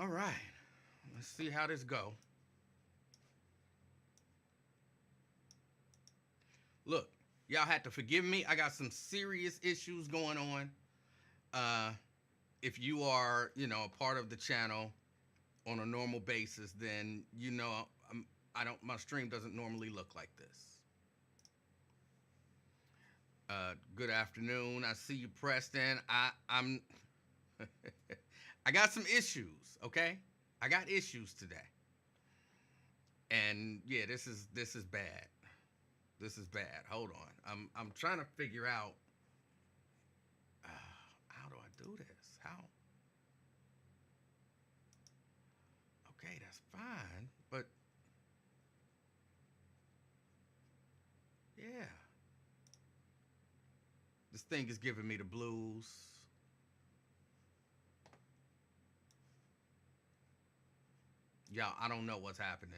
All right. Let's see how this go. Look, y'all had to forgive me. I got some serious issues going on. Uh, if you are, a part of the channel on a normal basis, then I don't. My stream doesn't normally look like this. Good afternoon. I see you, Preston. I'm. I got some issues. Okay, I got issues today, and yeah, this is bad. This is bad. Hold on. I'm trying to figure out how do I do this? How? Okay, that's fine, but yeah, this thing is giving me the blues. Y'all, I don't know what's happening.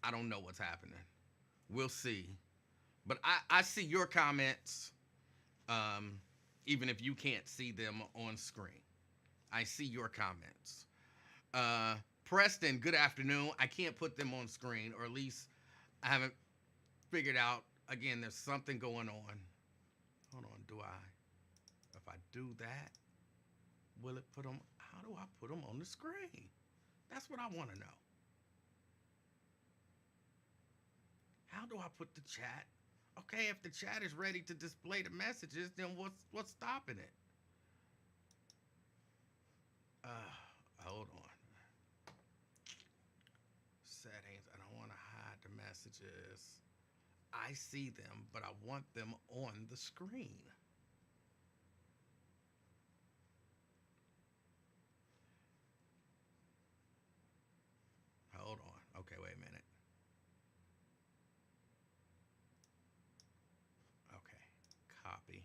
I don't know what's happening. We'll see. But I see your comments, um, even if you can't see them on screen. I see your comments. Uh, Preston, good afternoon. I can't put them on screen, or at least I haven't figured out. Again, there's something going on. Hold on. If I do that, will it put them? How do I put them on the screen? That's what I want to know. How do I put the chat? Okay, if the chat is ready to display the messages, then what's stopping it? Uh, Hold on. Settings. I don't want to hide the messages. I see them, but I want them on the screen. Hold on. Okay, wait a minute. Okay, copy.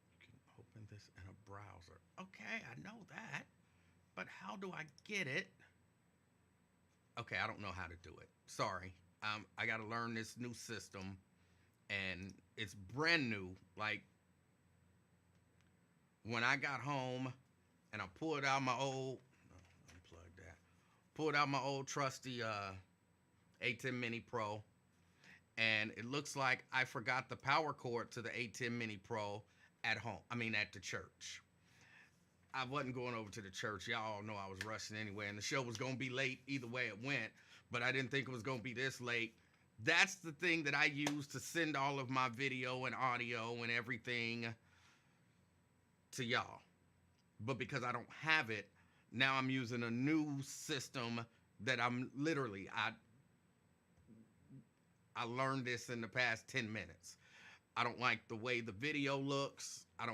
You can open this in a browser. Okay, I know that. But how do I get it? Okay, I don't know how to do it. Sorry. I got to learn this new system, and it's brand new. Like, when I got home and I pulled out my old, unplug that, pulled out my old trusty A10 Mini Pro, and it looks like I forgot the power cord to the A10 Mini Pro at home. I mean, at the church. I wasn't going over to the church. Y'all know I was rushing anyway, and the show was going to be late either way it went, but I didn't think it was going to be this late. That's the thing that I use to send all of my video and audio and everything to y'all. But because I don't have it, now I'm using a new system that I learned this in the past 10 minutes. I don't like the way the video looks. I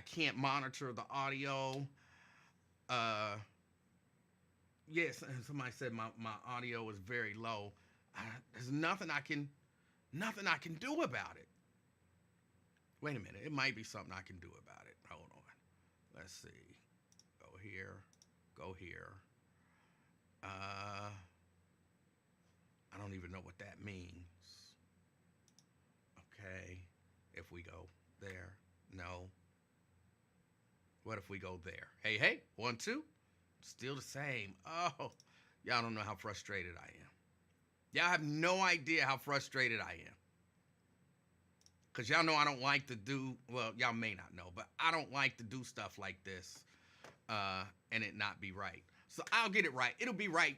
can't monitor the audio. Uh, yes, somebody said my audio is very low. There's nothing I can do about it. Wait a minute, it might be something I can do about it. Hold on. Let's see. Go here. Go here. I don't even know what that means. Okay. If we go there. No. What if we go there? Hey, hey. 1, 2. Still the same. Oh. Y'all don't know how frustrated I am. Y'all have no idea how frustrated I am. Because y'all know I don't like to do, well, y'all may not know, but I don't like to do stuff like this and it not be right. So I'll get it right. It'll be right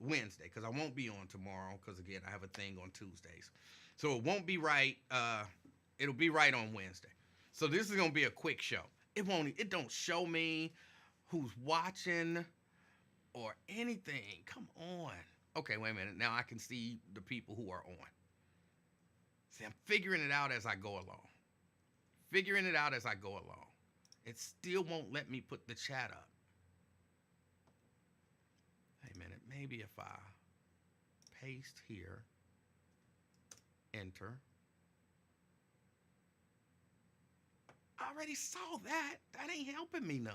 Wednesday, because I won't be on tomorrow, because, again, I have a thing on Tuesdays. So it won't be right. It'll be right on Wednesday. So this is going to be a quick show. It don't show me who's watching or anything. Come on. Okay, wait a minute. Now I can see the people who are on. See, I'm figuring it out as I go along. It still won't let me put the chat up. Wait a minute. Maybe if I paste here, enter. I already saw that. That ain't helping me none.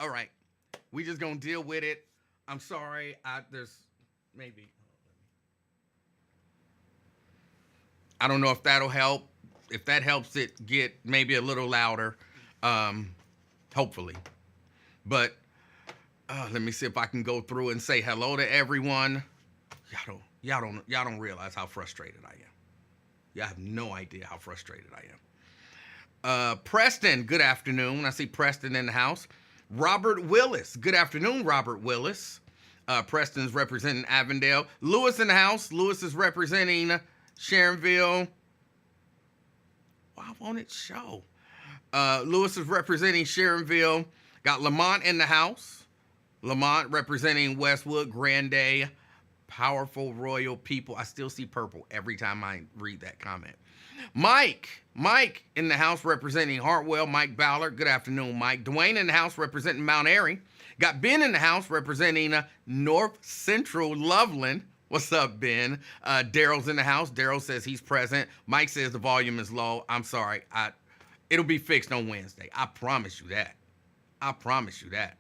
All right. We just going to deal with it. I'm sorry. There's maybe. I don't know if that'll help. If that helps it get maybe a little louder, um, hopefully. But let me see if I can go through and say hello to everyone. Y'all don't realize how frustrated I am. Y'all have no idea how frustrated I am. Preston, good afternoon. I see Preston in the house. Robert Willis, good afternoon, Robert Willis. Preston's representing Avondale. Lewis in the house. Lewis is representing Sharonville. Why won't it show? Lewis is representing Sharonville. Got Lamont in the house. Lamont representing Westwood, Grande, powerful royal people. I still see purple every time I read that comment. Mike in the house representing Hartwell. Mike Ballard, good afternoon, Mike. Dwayne in the house representing Mount Airy. Got Ben in the house representing North Central Loveland. What's up, Ben? Daryl's in the house. Daryl says he's present. Mike says the volume is low. I'm sorry. It'll be fixed on Wednesday. I promise you that. I promise you that.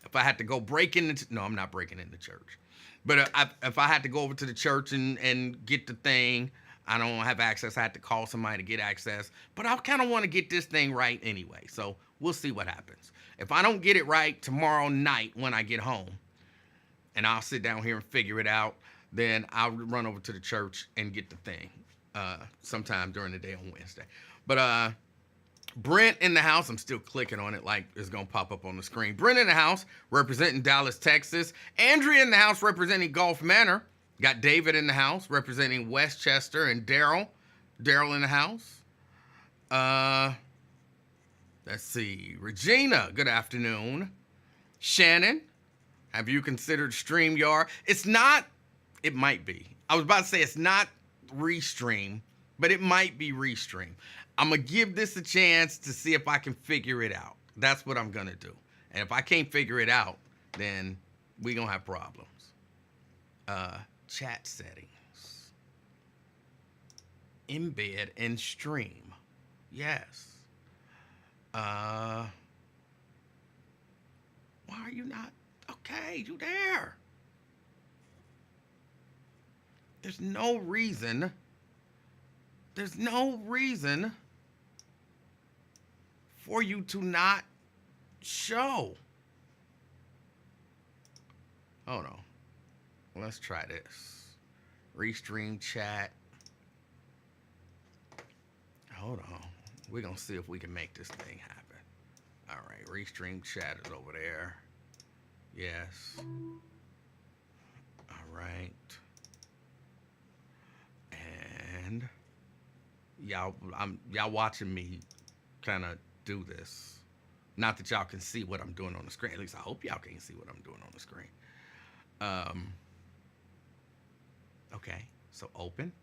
If I had to go break into... No, I'm not breaking into church. But if I had to go over to the church and get the thing, I don't have access. I had to call somebody to get access. But I kind of want to get this thing right anyway. So we'll see what happens. If I don't get it right tomorrow night when I get home, and I'll sit down here and figure it out, then I'll run over to the church and get the thing sometime during the day on Wednesday. But Brent in the house. I'm still clicking on it like it's going to pop up on the screen. Brent in the house representing Dallas, Texas. Andrea in the house representing Gulf Manor. Got David in the house representing Westchester, and Daryl in the house. Let's see. Regina, good afternoon. Shannon, have you considered StreamYard? It's not. It might be. I was about to say it's not Restream, but it might be Restream. I'm going to give this a chance to see if I can figure it out. That's what I'm going to do. And if I can't figure it out, then we're going to have problems. Chat settings. Embed and stream. Yes. Why are you not? Okay, you there. There's no reason for you to not show. Hold on. Let's try this. Restream chat. Hold on. We're going to see if we can make this thing happen. All right. Restream chat is over there. Yes. All right. And y'all watching me kind of do this. Not that y'all can see what I'm doing on the screen. At least I hope y'all can see what I'm doing on the screen. Okay, so open.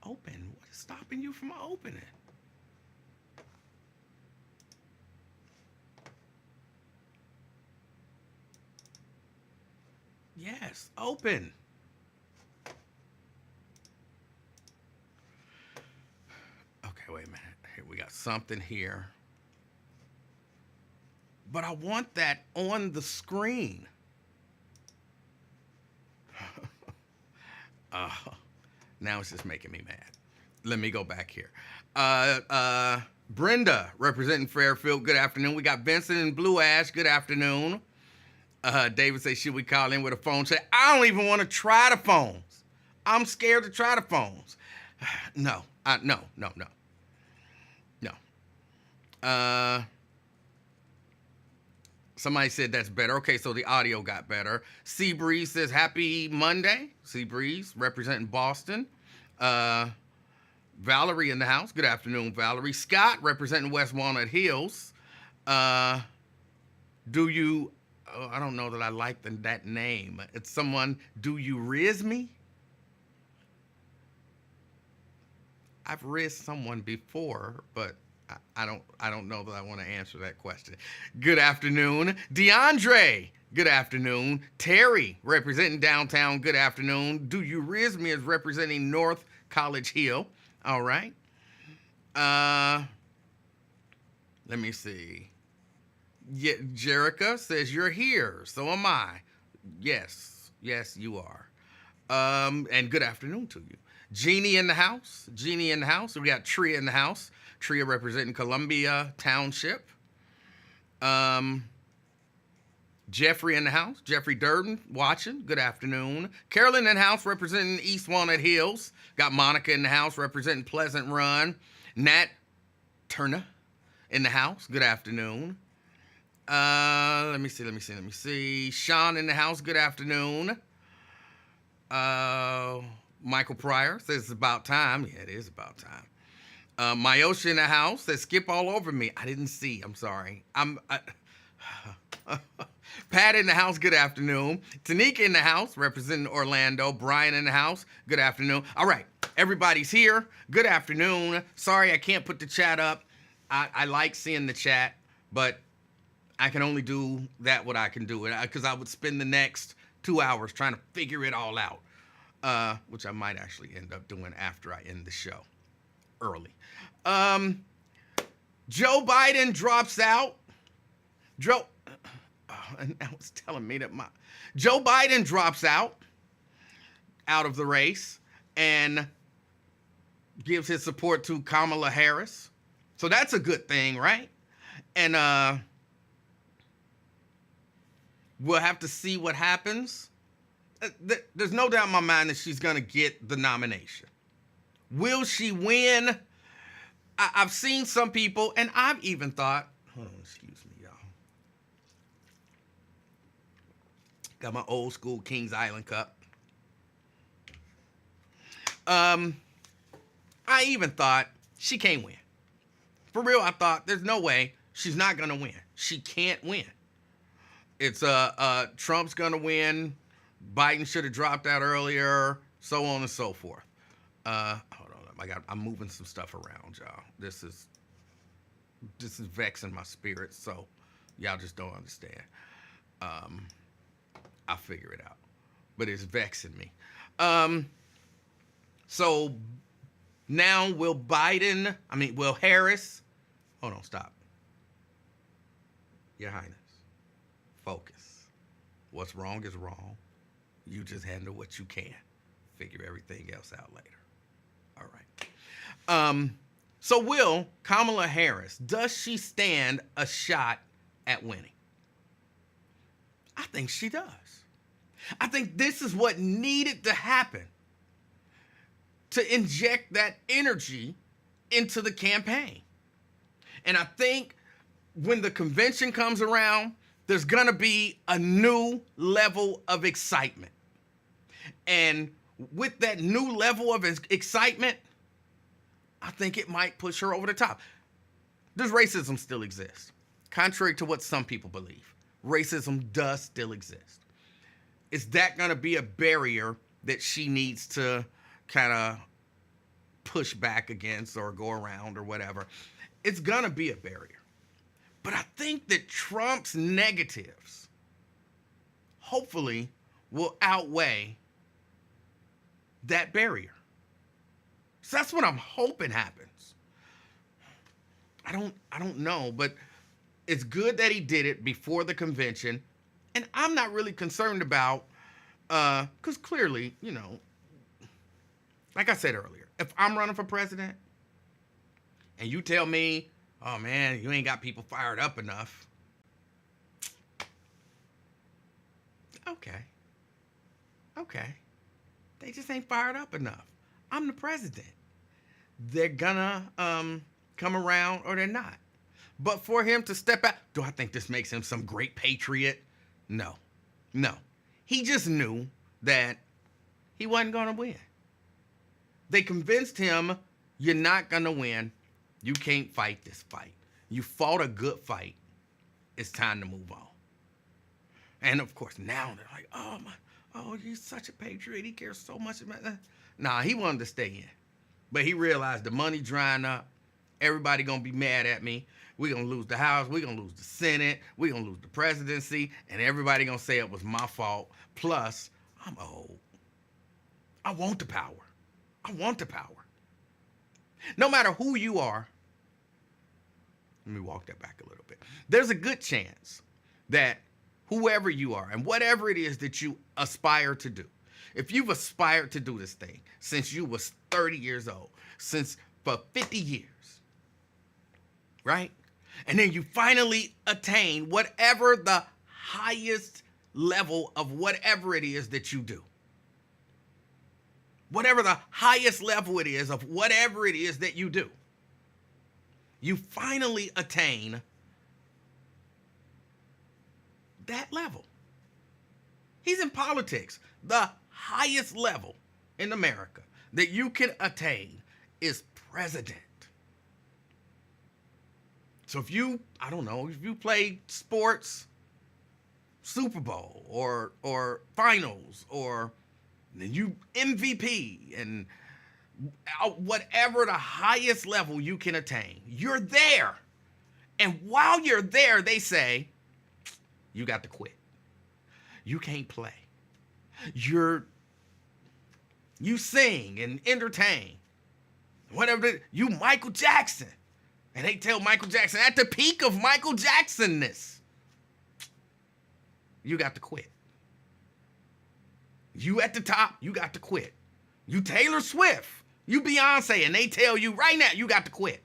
Open. What is stopping you from opening? Yes, open. Okay, wait a minute. Here we got something here. But I want that on the screen. Now it's just making me mad. Let me go back here. Brenda, representing Fairfield, good afternoon. We got Vincent and Blue Ash, good afternoon. David says, should we call in with a phone check? I don't even want to try the phones. I'm scared to try the phones. No. Somebody said that's better. Okay, so the audio got better. Seabreeze says, happy Monday. Seabreeze, representing Boston. Valerie in the house. Good afternoon, Valerie. Scott, representing West Walnut Hills. I don't know that I like that name. It's someone, do you riz me? I've rizzed someone before, but I don't know that I want to answer that question. Good afternoon. DeAndre, good afternoon. Terry, representing downtown, good afternoon. Do you riz me is representing North College Hill. All right. Let me see. Yeah, Jerica says you're here. So am I. Yes, yes, you are. And good afternoon to you. Jeannie in the house. Jeannie in the house. We got Tria in the house. Tria representing Columbia Township. Um, Jeffrey in the house. Jeffrey Durden watching. Good afternoon. Carolyn in the house representing East Walnut Hills. Got Monica in the house representing Pleasant Run. Nat Turner in the house. Good afternoon. Let me see. Sean in the house. Good afternoon. Michael Pryor says it's about time. Yeah, it is about time. Myosha in the house says skip all over me. I didn't see. I'm sorry. Pat in the house. Good afternoon. Tanika in the house representing Orlando. Brian in the house. Good afternoon. All right, everybody's here. Good afternoon. Sorry I can't put the chat up. I like seeing the chat, but I can only do that what I can do, because I would spend the next 2 hours trying to figure it all out, which I might actually end up doing after I end the show early. Joe Biden drops out. And that was telling me that Joe Biden drops out of the race and gives his support to Kamala Harris. So that's a good thing, right? And we'll have to see what happens. There's no doubt in my mind that she's going to get the nomination. Will she win? I've seen some people, and I've even thought, hold on, excuse me, y'all. Got my old school Kings Island cup. I even thought she can't win. For real, I thought there's no way she's not going to win. She can't win. It's Trump's going to win. Biden should have dropped out earlier, so on and so forth. Hold on, I'm moving some stuff around, y'all. This is vexing my spirit, so y'all just don't understand. I'll figure it out, but it's vexing me. So now will Harris? Hold on, stop. Your Highness, focus. What's wrong is wrong. You just handle what you can. Figure everything else out later. All right. So will Kamala Harris, does she stand a shot at winning? I think she does. I think this is what needed to happen to inject that energy into the campaign. And I think when the convention comes around, there's going to be a new level of excitement. And with that new level of excitement, I think it might push her over the top. Does racism still exist? Contrary to what some people believe, racism does still exist. Is that going to be a barrier that she needs to kind of push back against or go around or whatever? It's going to be a barrier. But I think that Trump's negatives hopefully will outweigh that barrier. So that's what I'm hoping happens. I don't know, but it's good that he did it before the convention. And I'm not really concerned about, because clearly, like I said earlier, if I'm running for president and you tell me, oh man, you ain't got people fired up enough. Okay. They just ain't fired up enough. I'm the president. They're gonna come around or they're not. But for him to step out, do I think this makes him some great patriot? No. He just knew that he wasn't gonna win. They convinced him, you're not gonna win. You can't fight this fight. You fought a good fight. It's time to move on. And of course, now they're like, oh, he's such a patriot. He cares so much about that. Nah, he wanted to stay in. But he realized the money drying up. Everybody gonna be mad at me. We're gonna lose the House. We're gonna lose the Senate. We're gonna lose the presidency. And everybody gonna say it was my fault. Plus, I'm old. I want the power. No matter who you are, Let me walk that back a little bit. There's a good chance that whoever you are and whatever it is that you aspire to do, if you've aspired to do this thing since you was 30 years old, for 50 years, right? And then you finally attain whatever the highest level of whatever it is that you do. Whatever the highest level it is of whatever it is that you do. You finally attain that level. He's in politics. The highest level in America that you can attain is president. So if you play sports, Super Bowl or finals, or then you MVP and whatever the highest level you can attain, you're there. And while you're there, they say, you got to quit. You can't play. You sing and entertain. Whatever, you Michael Jackson. And they tell Michael Jackson, at the peak of Michael Jackson-ness, you got to quit. You at the top, you got to quit. You Taylor Swift, you Beyonce, and they tell you right now, you got to quit.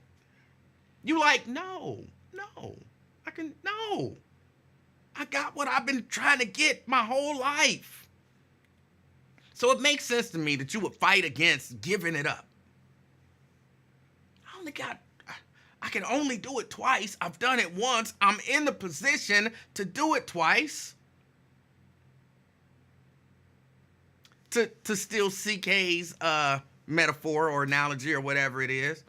You like, no. I got what I've been trying to get my whole life. So it makes sense to me that you would fight against giving it up. I can only do it twice. I've done it once. I'm in the position to do it twice. To steal CK's metaphor or analogy or whatever it is,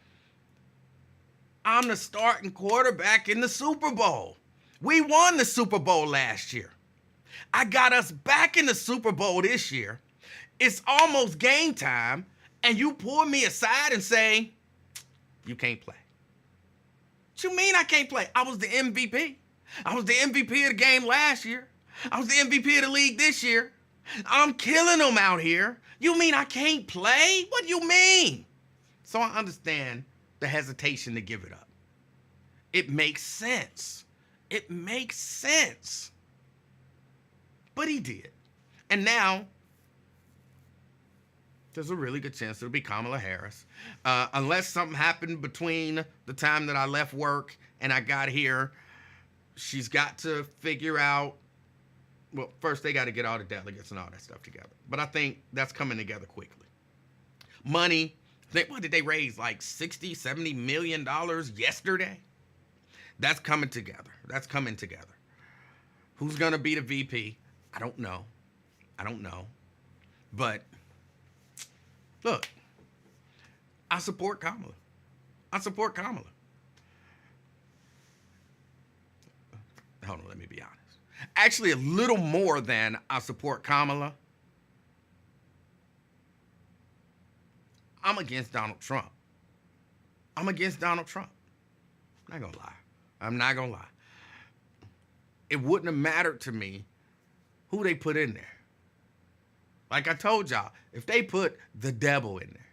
I'm the starting quarterback in the Super Bowl. We won the Super Bowl last year. I got us back in the Super Bowl this year. It's almost game time, and you pull me aside and say, you can't play. What you mean I can't play? I was the MVP. I was the MVP of the game last year. I was the MVP of the league this year. I'm killing them out here. You mean I can't play? What do you mean? So I understand the hesitation to give it up. It makes sense. It makes sense. But he did. And now, there's a really good chance it'll be Kamala Harris. Unless something happened between the time that I left work and I got here, she's got to figure out, well, first they got to get all the delegates and all that stuff together. But I think that's coming together quickly. Money, what did they raise? Like $60, $70 million yesterday? That's coming together. Who's going to be the VP? I don't know. But look, I support Kamala. Hold on, let me be honest. Actually, a little more than I support Kamala. I'm against Donald Trump. I'm not gonna lie. It wouldn't have mattered to me who they put in there. Like I told y'all, if they put the devil in there,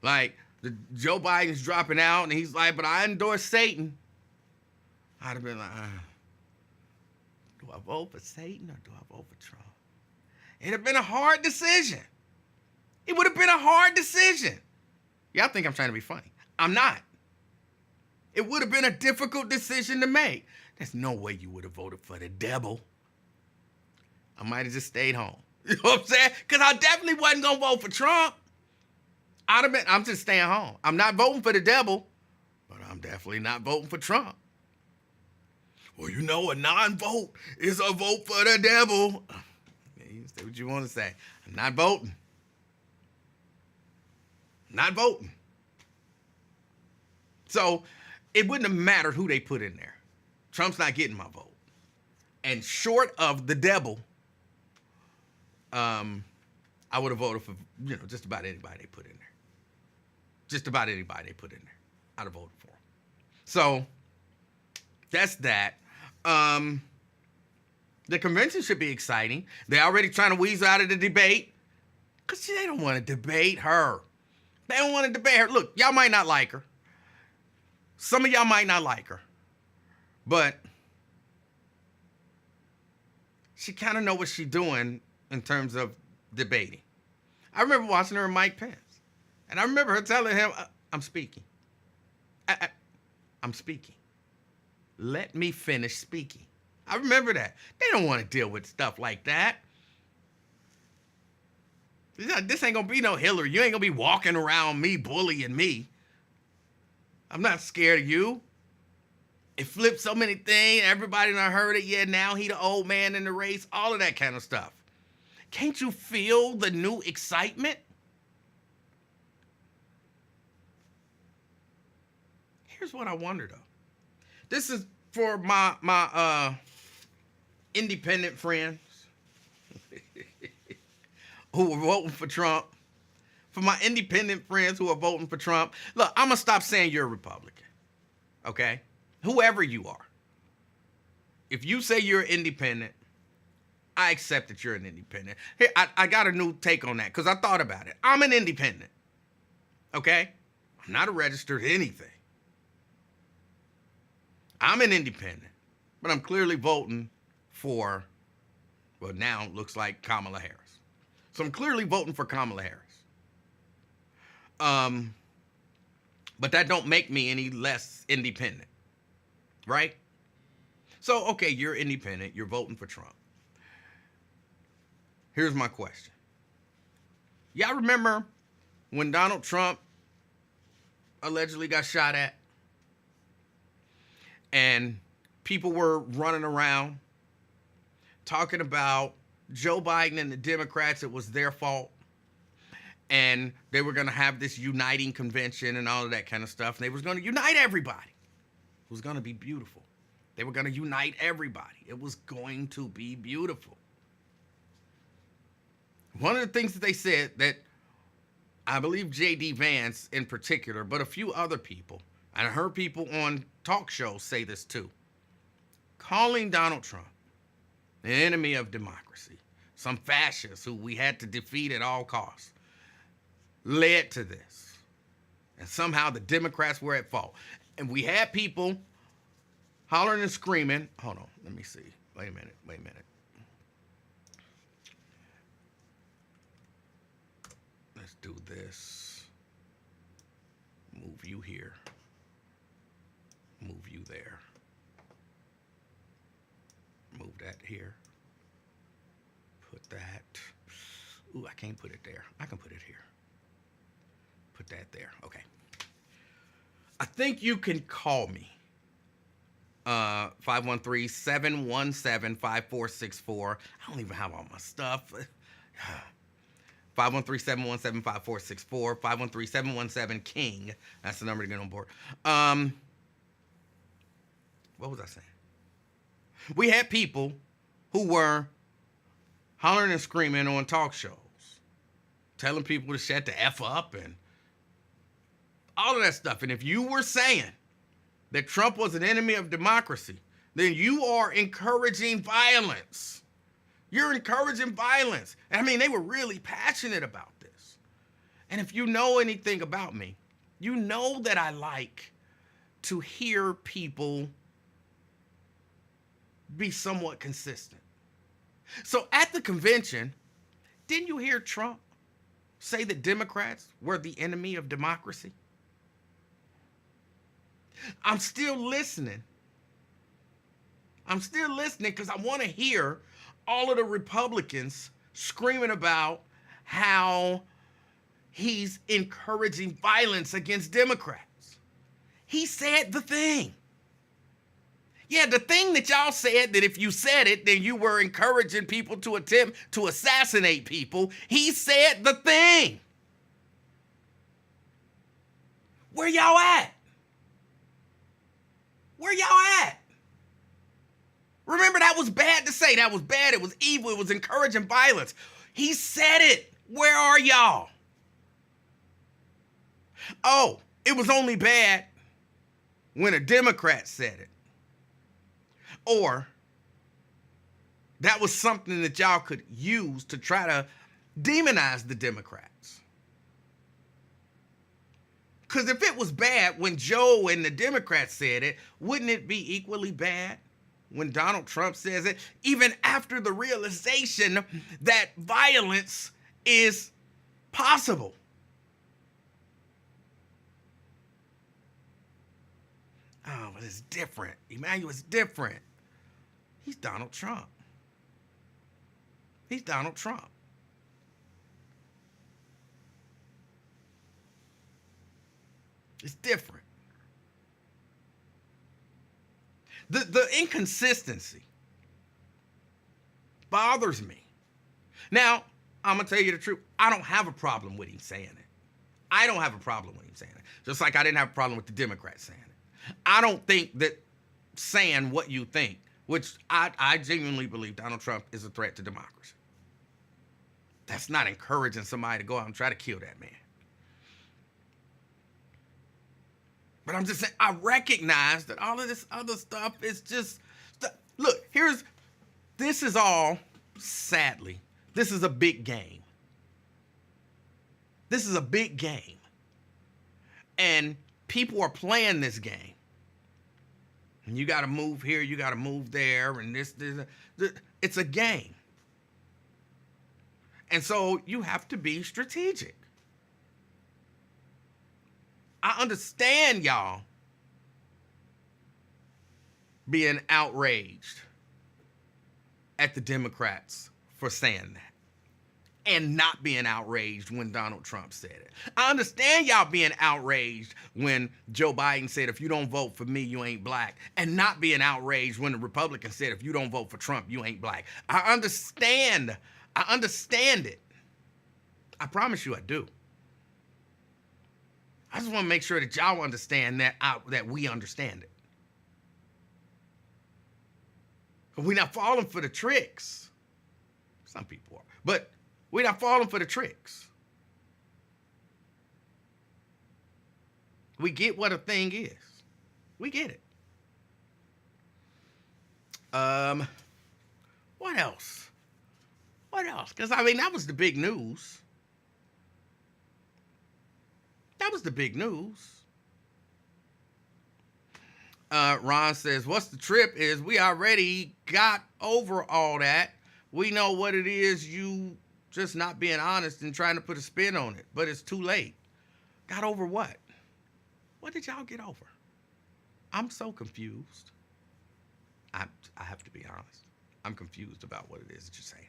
like Joe Biden's dropping out and he's like, but I endorse Satan, I'd have been like, do I vote for Satan or do I vote for Trump? It'd have been a hard decision. It would have been a hard decision. Y'all think I'm trying to be funny. I'm not. It would have been a difficult decision to make. There's no way you would have voted for the devil. I might have just stayed home. You know what I'm saying? Because I definitely wasn't going to vote for Trump. I'm just staying home. I'm not voting for the devil, but I'm definitely not voting for Trump. Well, you know, a non-vote is a vote for the devil. You say what you want to say. I'm not voting. So it wouldn't have mattered who they put in there. Trump's not getting my vote. And short of the devil, I would have voted for, just about anybody they put in there. I'd have voted for him. So that's that. The convention should be exciting. They're already trying to weasel out of the debate because they don't want to debate her. Look, y'all might not like her. Some of y'all might not like her, but she kind of know what she's doing in terms of debating. I remember watching her and Mike Pence, and I remember her telling him, I'm speaking. I'm speaking. Let me finish speaking. I remember that. They don't want to deal with stuff like that. This ain't going to be no Hillary. You ain't going to be walking around me, bullying me. I'm not scared of you. It flipped so many things. Everybody done heard it. Yeah, now he the old man in the race. All of that kind of stuff. Can't you feel the new excitement? Here's what I wonder, though. This is for my independent friends who are voting for Trump. For my independent friends who are voting for Trump. Look, I'm going to stop saying you're a Republican. Okay? Whoever you are. If you say you're independent, I accept that you're an independent. Here, I got a new take on that because I thought about it. I'm an independent. Okay? I'm not a registered anything. I'm an independent. But I'm clearly voting for, well, now it looks like Kamala Harris. So I'm clearly voting for Kamala Harris. But that don't make me any less independent. Right? So, okay, you're independent. You're voting for Trump. Here's my question. Y'all remember when Donald Trump allegedly got shot at? And people were running around talking about Joe Biden and the Democrats, it was their fault. And they were going to have this uniting convention and all of that kind of stuff. And they was going to unite everybody. It was going to be beautiful. They were going to unite everybody. It was going to be beautiful. One of the things that they said that I believe J.D. Vance in particular, but a few other people, and I heard people on talk shows say this too, calling Donald Trump an enemy of democracy, some fascist who we had to defeat at all costs, led to this. And somehow the Democrats were at fault. And we had people hollering and screaming. Hold on, let me see. Wait a minute. Let's do this. Move you here. Move you there. Move that here. Put that. Ooh, I can't put it there. I can put it here. Put that there. Okay. I think you can call me. 513-717-5464. I don't even have all my stuff. 513-717-5464. 513-717-KING. That's the number to get on board. What was I saying? We had people who were hollering and screaming on talk shows, telling people to shut the F up and all of that stuff. And if you were saying that Trump was an enemy of democracy, then you are encouraging violence. You're encouraging violence. I mean, they were really passionate about this. And if you know anything about me, you know that I like to hear people be somewhat consistent. So at the convention, didn't you hear Trump say that Democrats were the enemy of democracy? I'm still listening. Because I want to hear all of the Republicans screaming about how he's encouraging violence against Democrats. He said the thing. Yeah, the thing that y'all said, that if you said it, then you were encouraging people to attempt to assassinate people. He said the thing. Where y'all at? Where y'all at? Remember, that was bad to say. That was bad. It was evil. It was encouraging violence. He said it. Where are y'all? Oh, it was only bad when a Democrat said it. Or that was something that y'all could use to try to demonize the Democrats. Because if it was bad when Joe and the Democrats said it, wouldn't it be equally bad when Donald Trump says it, even after the realization that violence is possible? Oh, but it's different. Emanuel is different. He's Donald Trump. He's Donald Trump. It's different. The inconsistency bothers me. Now, I'm going to tell you the truth. I don't have a problem with him saying it. I don't have a problem with him saying it. Just like I didn't have a problem with the Democrats saying it. I don't think that saying what you think, which I genuinely believe Donald Trump is a threat to democracy. That's not encouraging somebody to go out and try to kill that man. But I'm just saying, I recognize that all of this other stuff is just, look, this is all, sadly, this is a big game. This is a big game. And people are playing this game. And you got to move here, you got to move there, and this, it's a game. And so you have to be strategic. I understand y'all being outraged at the Democrats for saying that and not being outraged when Donald Trump said it. I understand y'all being outraged when Joe Biden said, if you don't vote for me, you ain't black, and not being outraged when the Republicans said, if you don't vote for Trump, you ain't black. I understand it. I promise you I do. I just want to make sure that y'all understand that we understand it. We're not falling for the tricks. Some people are. But we're not falling for the tricks. We get what a thing is. We get it. What else? What else? Because, I mean, that was the big news. That was the big news. Ron says, what's the trip is we already got over all that. We know what it is, you just not being honest and trying to put a spin on it, but it's too late. Got over what? What did y'all get over? I'm so confused. I have to be honest. I'm confused about what it is that you're saying.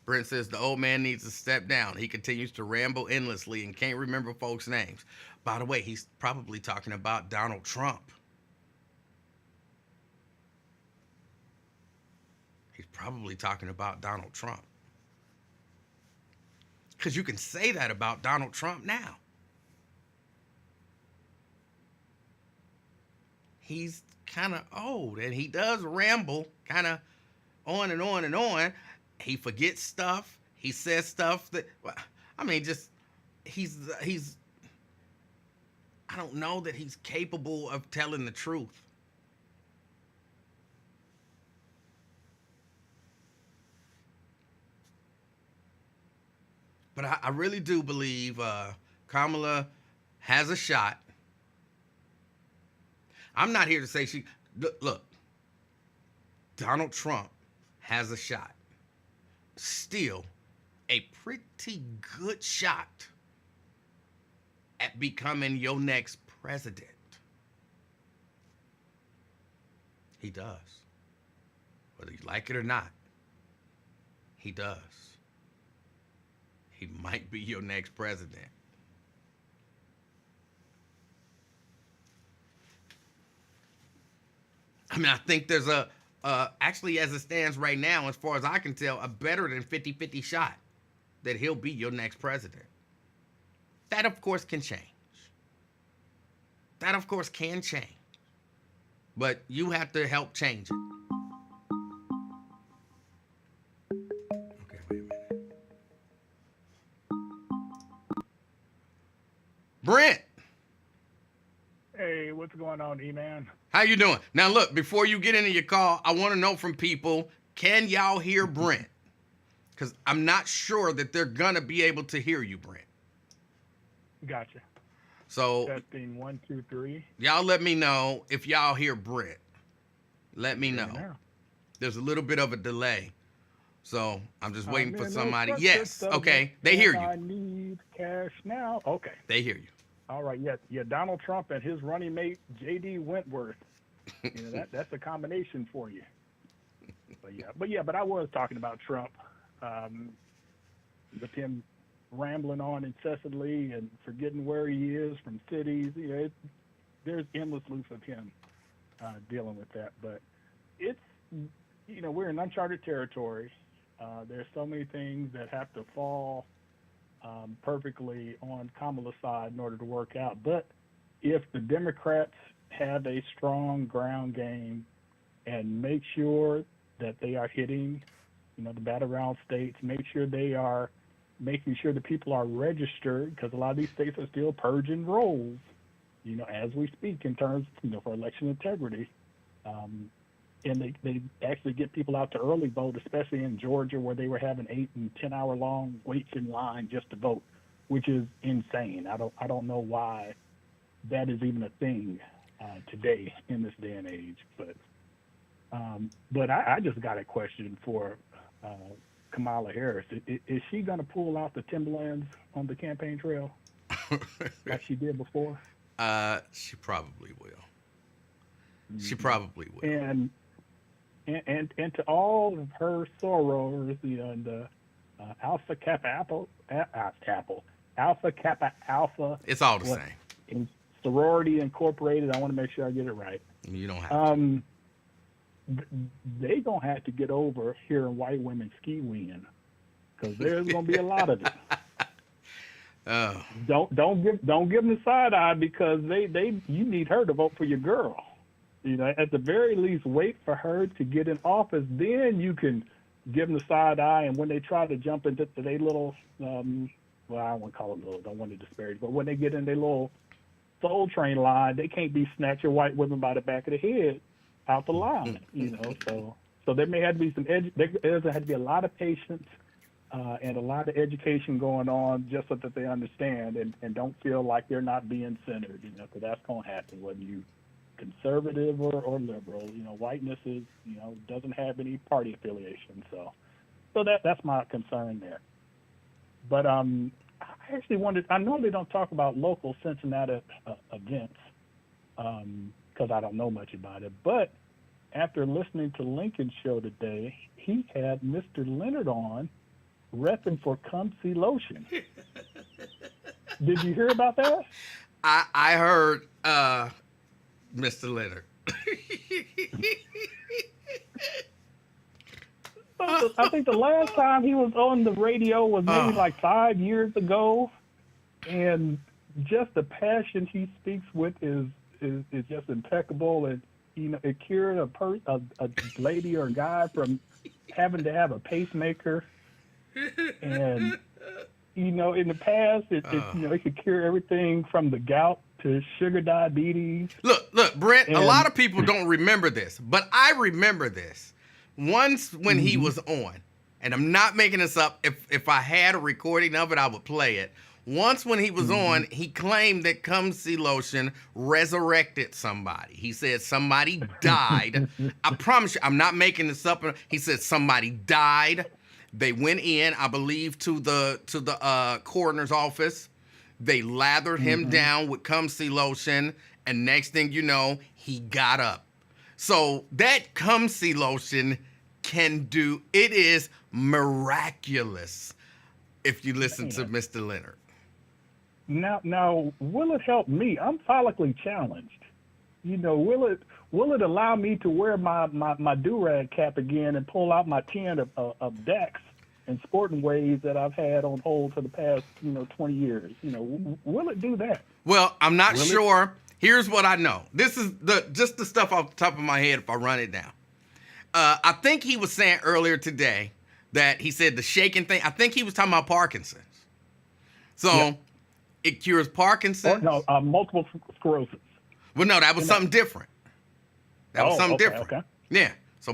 Brent says the old man needs to step down. He continues to ramble endlessly and can't remember folks' names. By the way, he's probably talking about Donald Trump. He's probably talking about Donald Trump. Because you can say that about Donald Trump now. He's kind of old and he does ramble kind of on and on and on. He forgets stuff. He says stuff that, I mean, just, he's, I don't know that he's capable of telling the truth. But I really do believe Kamala has a shot. I'm not here to say look, Donald Trump has a shot. Still a pretty good shot at becoming your next president. He does. Whether you like it or not, he does. He might be your next president. I mean, I think there's actually, as it stands right now, as far as I can tell, a better than 50-50 shot that he'll be your next president. That, of course, can change. That, of course, can change. But you have to help change it. Okay, wait a minute. Brent. Hey, what's What's going on, E-Man? How you doing? Now, look, before you get into your call, I want to know from people, can y'all hear Brent? Because I'm not sure that they're going to be able to hear you, Brent. Gotcha. So, Testing 1, 2, 3. y'all let me know if y'all hear Brent. Let me know. There's a little bit of a delay. So, I'm just waiting for somebody. Yes. Okay. They hear you. I need cash now. Okay. They hear you. All right. Yeah. Donald Trump and his running mate, J.D. Wentworth. That's a combination for you. But I was talking about Trump, with him rambling on incessantly and forgetting where he is from cities. There's endless loops of him dealing with that. But it's, we're in uncharted territory. There's so many things that have to fall perfectly on Kamala's side in order to work out. But if the Democrats have a strong ground game and make sure that they are hitting, the battleground states, make sure they are making sure that people are registered, because a lot of these states are still purging rolls, as we speak in terms, for election integrity. And they actually get people out to early vote, especially in Georgia, where they were having 8 and 10 hour long waits in line just to vote, which is insane. I don't know why that is even a thing today in this day and age. But I just got a question for Kamala Harris. Is she going to pull out the Timberlands on the campaign trail like she did before? She probably will. She probably will. And to all of her sorors, and Alpha Kappa Alpha. It's all the same. In Sorority Incorporated. I want to make sure I get it right. You don't have to. They gonna have to get over hearing white women ski win, because there's gonna be a lot of it. Oh. Don't give them the side eye, because you need her to vote for your girl. At the very least, wait for her to get in office. Then you can give them the side eye. And when they try to jump into their little, I don't want to call it little, don't want to disparage, but when they get in their little Soul Train line, they can't be snatching white women by the back of the head out the line. So there may have to be there's have to be a lot of patience and a lot of education going on, just so that they understand and don't feel like they're not being centered. Because that's going to happen whether you conservative or liberal. Whiteness is doesn't have any party affiliation. So that's my concern there. But I actually wondered. I normally don't talk about local Cincinnati events because I don't know much about it. But after listening to Lincoln's show today, he had Mr. Leonard on repping for Come See Lotion. Did you hear about that? I heard Mr. Leonard. I think the last time he was on the radio was maybe like 5 years ago, and just the passion he speaks with is just impeccable. And it cured a lady or a guy from having to have a pacemaker, and in the past it could cure everything from the gout to sugar diabetes. Look, Brent, a lot of people don't remember this, but I remember this. Once when he was on, and I'm not making this up, if I had a recording of it, I would play it. Once when he was on, he claimed that Come See Lotion resurrected somebody. He said somebody died. I promise you, I'm not making this up. He said somebody died. They went in, I believe, to the coroner's office. They lathered him down with Come See Lotion, and next thing you know, he got up. So that Come See Lotion it is miraculous if you listen to Mr. Leonard. Now, will it help me? I'm follically challenged. Will it allow me to wear my do-rag cap again and pull out my 10 of Dax and sporting ways that I've had on hold for the past 20 years? Will it do that? Well, I'm not sure. Here's what I know. This is just the stuff off the top of my head if I run it down. I think he was saying earlier today that he said the shaking thing. I think he was talking about Parkinson's. So it cures Parkinson's. Multiple sclerosis. Well, no, that was something different. That was something different. Okay. Yeah. So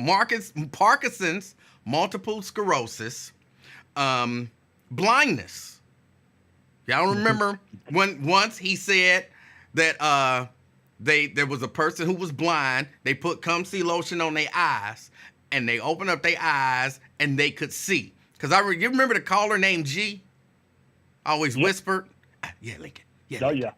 Parkinson's, multiple sclerosis, blindness. Y'all remember when once he said that there was a person who was blind. They put Come See lotion on their eyes, and they opened up their eyes and they could see. Cause you remember the caller named G? Always whispered. Yeah, Lincoln. Yeah. Oh Lincoln. yeah.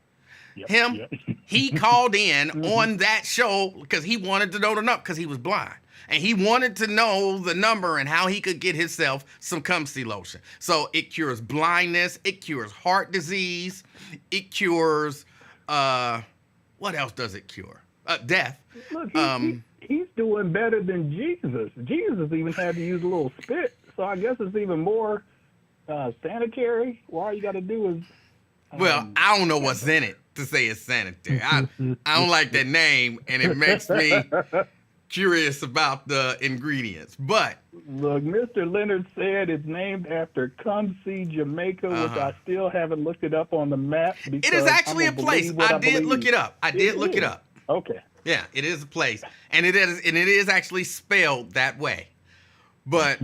Him, he called in on that show because he wanted to know the number because he was blind. And he wanted to know the number and how he could get himself some Come See lotion. So it cures blindness. It cures heart disease. It cures, what else does it cure? Death. Look, he's doing better than Jesus. Jesus even had to use a little spit. So I guess it's even more sanitary. All you got to do is... Well, I don't know what's in it to say it's sanitary. I don't like that name, and it makes me curious about the ingredients. But look, Mr. Leonard said it's named after Come See Jamaica, which I still haven't looked it up on the map. It is actually a place. I did look it up. I did look it up. Okay. Yeah, it is a place, and it is actually spelled that way. But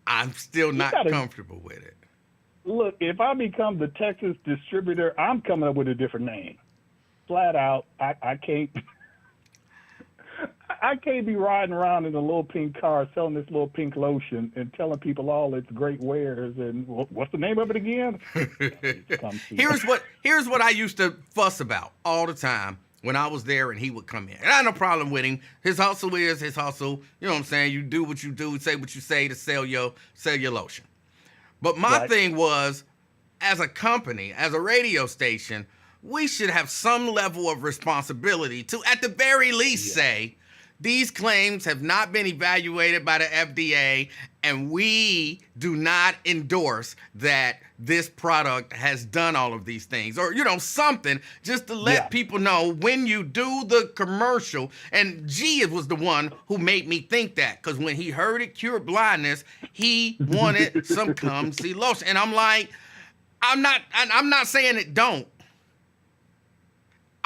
I'm still not comfortable with it. Look, if I become the Texas distributor, I'm coming up with a different name. Flat out, I can't. I can't be riding around in a little pink car selling this little pink lotion and telling people all its great wares. And what's the name of it again? Here's what I used to fuss about all the time when I was there and he would come in. And I had no problem with him. His hustle is his hustle. You know what I'm saying? You do what you do, say what you say to sell your lotion. But my thing was, as a company, as a radio station, we should have some level of responsibility to, at the very least, say, these claims have not been evaluated by the FDA, and we do not endorse that this product has done all of these things. Or, something just to let people know when you do the commercial. And G was the one who made me think that, because when he heard it cured blindness, he wanted some Come See lotion. And I'm like, I'm not saying it don't.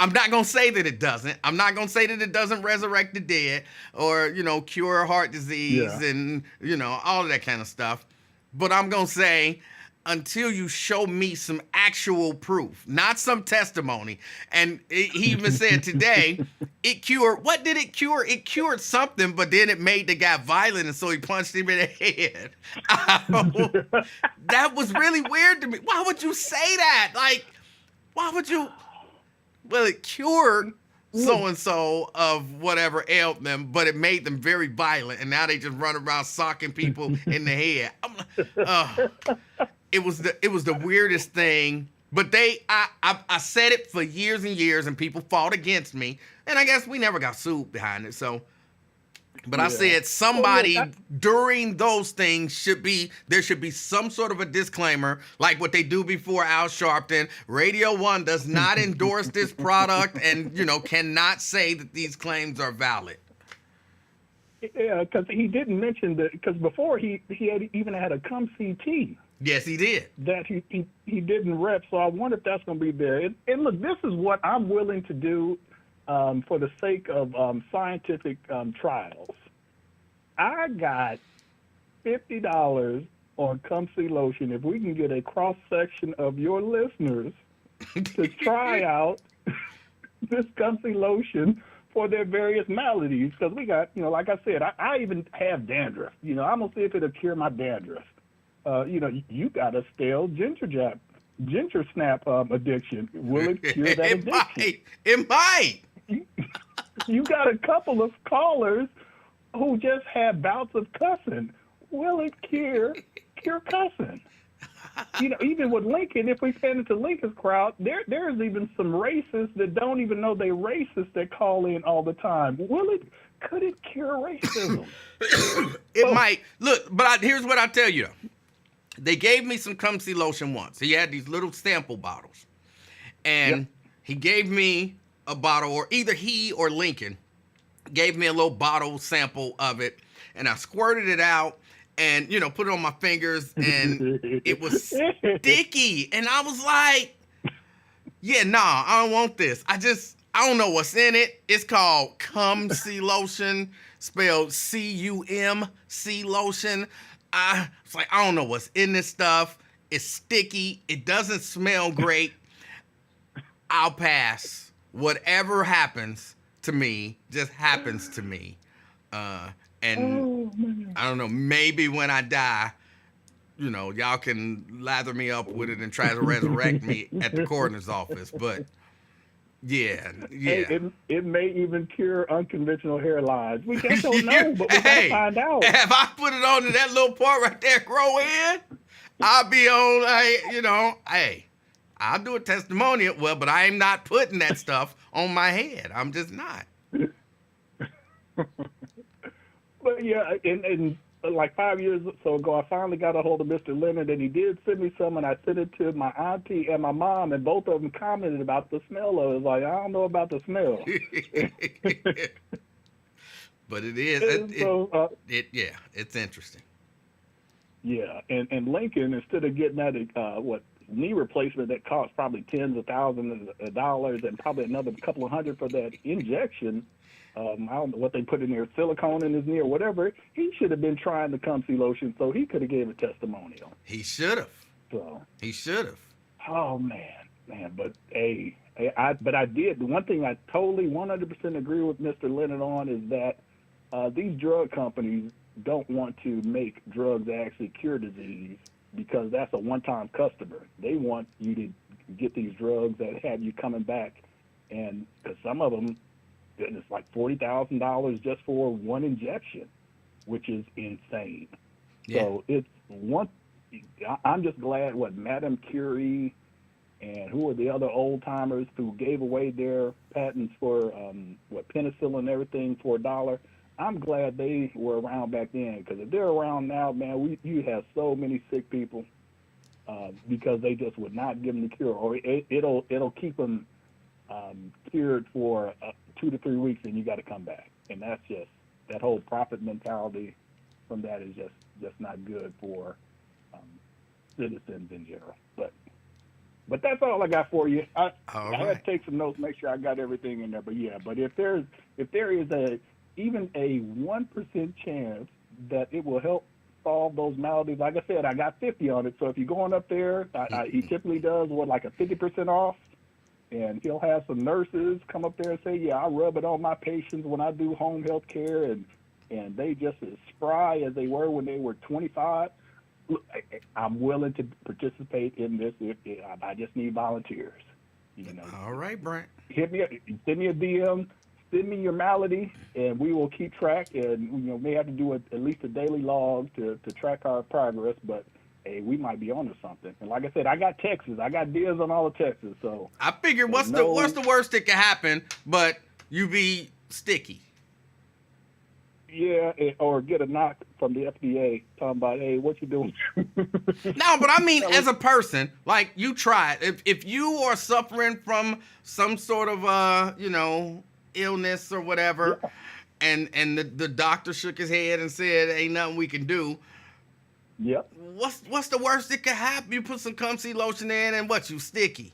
I'm not going to say that it doesn't. I'm not going to say that it doesn't resurrect the dead or, cure heart disease and, all of that kind of stuff. But I'm going to say, until you show me some actual proof, not some testimony. And he even said today, it cured, what did it cure? It cured something, but then it made the guy violent, and so he punched him in the head. That was really weird to me. Why would you say that? Like, why would you... Well, it cured so-and-so of whatever ailed them, but it made them very violent, and now they just run around socking people in the head. It was the weirdest thing. But I said it for years and years, and people fought against me, and I guess we never got sued behind it. So, but I said somebody during those things there should be some sort of a disclaimer, like what they do before Al Sharpton. Radio 1 does not endorse this product, and cannot say that these claims are valid. Yeah, because he didn't mention that. Because before he had even had a Come See tea. Yes, he did. That he didn't rep. So I wonder if that's going to be there. And look, this is what I'm willing to do. For the sake of scientific trials, I got $50 on Come See lotion if we can get a cross section of your listeners to try out this Come See lotion for their various maladies. Because we got, like I said, I even have dandruff. I'm gonna see if it'll cure my dandruff. You got a stale ginger snap addiction. Will it cure that addiction? It might. You got a couple of callers who just had bouts of cussing. Will it cure cussing? Even with Lincoln, if we stand into Lincoln's crowd, there's even some racists that don't even know they're racist that call in all the time. Could it cure racism? It might. Look, but here's what I tell you. They gave me some Come See lotion once. He had these little sample bottles. And he gave me a bottle, or either he or Lincoln gave me a little bottle sample of it, and I squirted it out and, put it on my fingers, and it was sticky. And I was like, I don't want this. I don't know what's in it. It's called Cum-C lotion, spelled C-U-M-C lotion. It's like, I don't know what's in this stuff. It's sticky. It doesn't smell great. I'll pass. Whatever happens to me just happens to me. And I don't know, maybe when I die, y'all can lather me up with it and try to resurrect me at the coroner's office. But yeah. Hey, it may even cure unconventional hairlines. We just don't know, but we gotta find out. If I put it on to that little part right there, grow in, I'll be on, I'll do a testimonial. Well, but I am not putting that stuff on my head. I'm just not. But yeah, and like 5 years or so ago, I finally got a hold of Mr. Leonard, and he did send me some, and I sent it to my auntie and my mom, and both of them commented about the smell of it. Like, I don't know about the smell. But it is. It's interesting. Yeah, and Lincoln, instead of getting that knee replacement that costs probably tens of thousands of dollars and probably another couple of hundred for that injection, I don't know what they put in there, silicone in his knee or whatever. He should have been trying the Cum-C lotion, so he could have gave a testimonial. He should have. So he should have. Oh man, but I did. The one thing I totally 100% agree with Mr. Leonard on is that these drug companies don't want to make drugs that actually cure disease, because that's a one-time customer. They want you to get these drugs that have you coming back, and because some of them, it's like $40,000 just for one injection, which is insane. Yeah. So it's one. I'm just glad Madame Curie and who are the other old timers who gave away their patents for penicillin and everything for $1. I'm glad they were around back then, because if they're around now, man, you have so many sick people because they just would not give them the cure, or it'll keep them cured for 2 to 3 weeks, and you got to come back. And that's just, that whole profit mentality from that is just not good for citizens in general. But that's all I got for you. I had to take some notes, make sure I got everything in there. But yeah, but if there is even a 1% chance that it will help solve those maladies, like I said, I got 50 on it. So if you're going up there, he typically does like a 50% off, and he'll have some nurses come up there and say, yeah, I rub it on my patients when I do home health care, and they just as spry as they were when they were 25. Look, I'm willing to participate in this. I just need volunteers. All right, Brent. Send me a DM. Send me your malady, and we will keep track. And may have to do at least a daily log to track our progress. But hey, we might be onto something. And like I said, I got Texas. I got deals on all of Texas. So I figured, what's the worst that could happen? But you be sticky. Yeah, or get a knock from the FDA talking about, hey, what you doing? No, but I mean, as a person, like, you try it. If you are suffering from some sort of illness or whatever, yeah, and the doctor shook his head and said ain't nothing we can do. Yep. What's the worst that could happen? You put some Cum-C lotion in, and you sticky,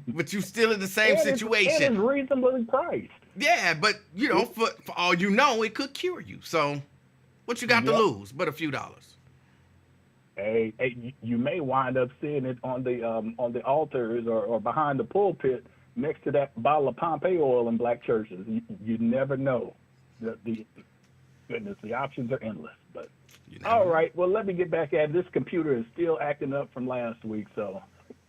but you still in the same situation. It's reasonably priced. Yeah, but for all you know, it could cure you. So, what you got to lose? But a few dollars. Hey, you may wind up seeing it on the altars or behind the pulpit next to that bottle of Pompeii oil in black churches. You never know. The options are endless. But all right, well, let me get back at it. This computer is still acting up from last week, so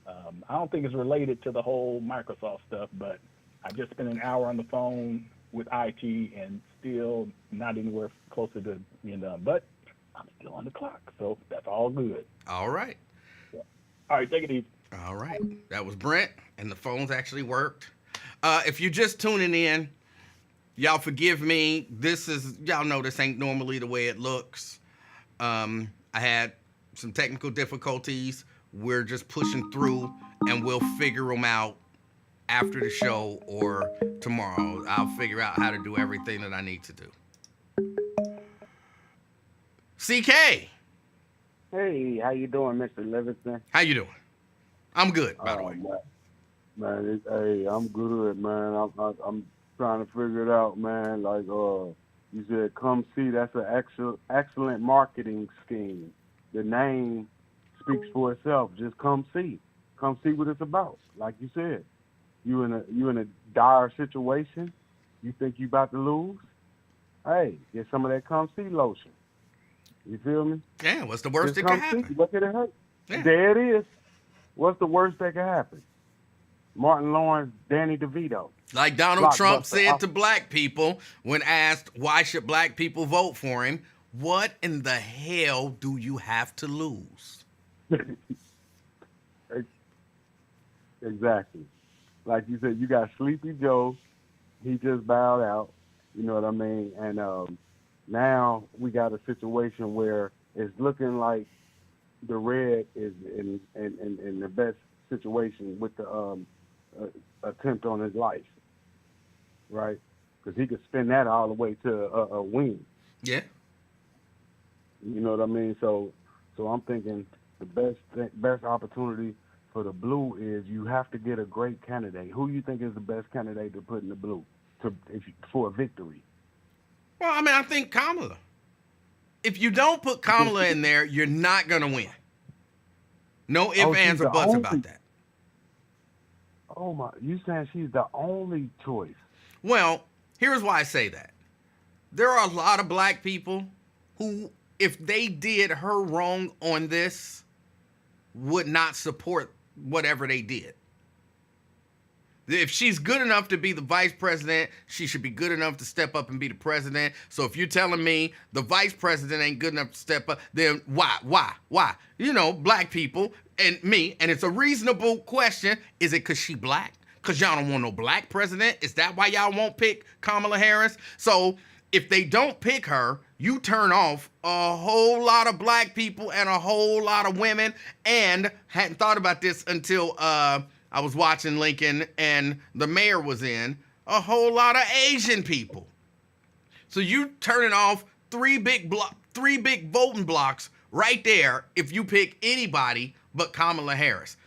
I don't think it's related to the whole Microsoft stuff, but I just spent an hour on the phone with IT and still not anywhere closer to being done. But I'm still on the clock, so that's all good. All right. Yeah. All right, take it easy. All right. That was Brent, and the phones actually worked. If you're just tuning in, y'all forgive me. Y'all know this ain't normally the way it looks. I had some technical difficulties. We're just pushing through, and we'll figure them out after the show or tomorrow. I'll figure out how to do everything that I need to do. CK. Hey, how you doing, Mr. Livingston? How you doing? I'm good, by the way. Man, hey, I'm good, man. I'm trying to figure it out, man. Like, you said, come see. That's an excellent marketing scheme. The name speaks for itself. Just come see what it's about. Like you said, you in a dire situation. You think you about to lose? Hey, get some of that come see lotion. You feel me? Yeah, what's the worst Just that could come see. happen? What could it hurt? Yeah. There it is. What's the worst that could happen? Martin Lawrence, Danny DeVito, Like Donald Trump blockbuster. said to black people when asked why should black people vote for him, what in the hell do you have to lose? Exactly. Like you said, you got Sleepy Joe. He just bowed out. You know what I mean? And now we got a situation where it's looking like the red is in the best situation with the attempt on his life, right? Because he could spin that all the way to a win. Yeah. You know what I mean? So I'm thinking the best opportunity for the blue is you have to get a great candidate. Who you think is the best candidate to put in the blue for a victory? Well, I mean, I think Kamala. If you don't put Kamala in there, you're not going to win. No ifs, Oh, she's ands, or the buts only. about that. Oh my! You saying she's the only choice? Well, here's why I say that. There are a lot of black people who, if they did her wrong on this, would not support whatever they did. If she's good enough to be the vice president, she should be good enough to step up and be the president. So if you're telling me the vice president ain't good enough to step up, then why? You know, black people and me, and it's a reasonable question. Is it because she black? Because y'all don't want no black president? Is that why y'all won't pick Kamala Harris? So if they don't pick her, you turn off a whole lot of black people and a whole lot of women. And hadn't thought about this until I was watching Lincoln and the mayor was in, a whole lot of Asian people. So you turning off three big voting blocks right there if you pick anybody but Kamala Harris.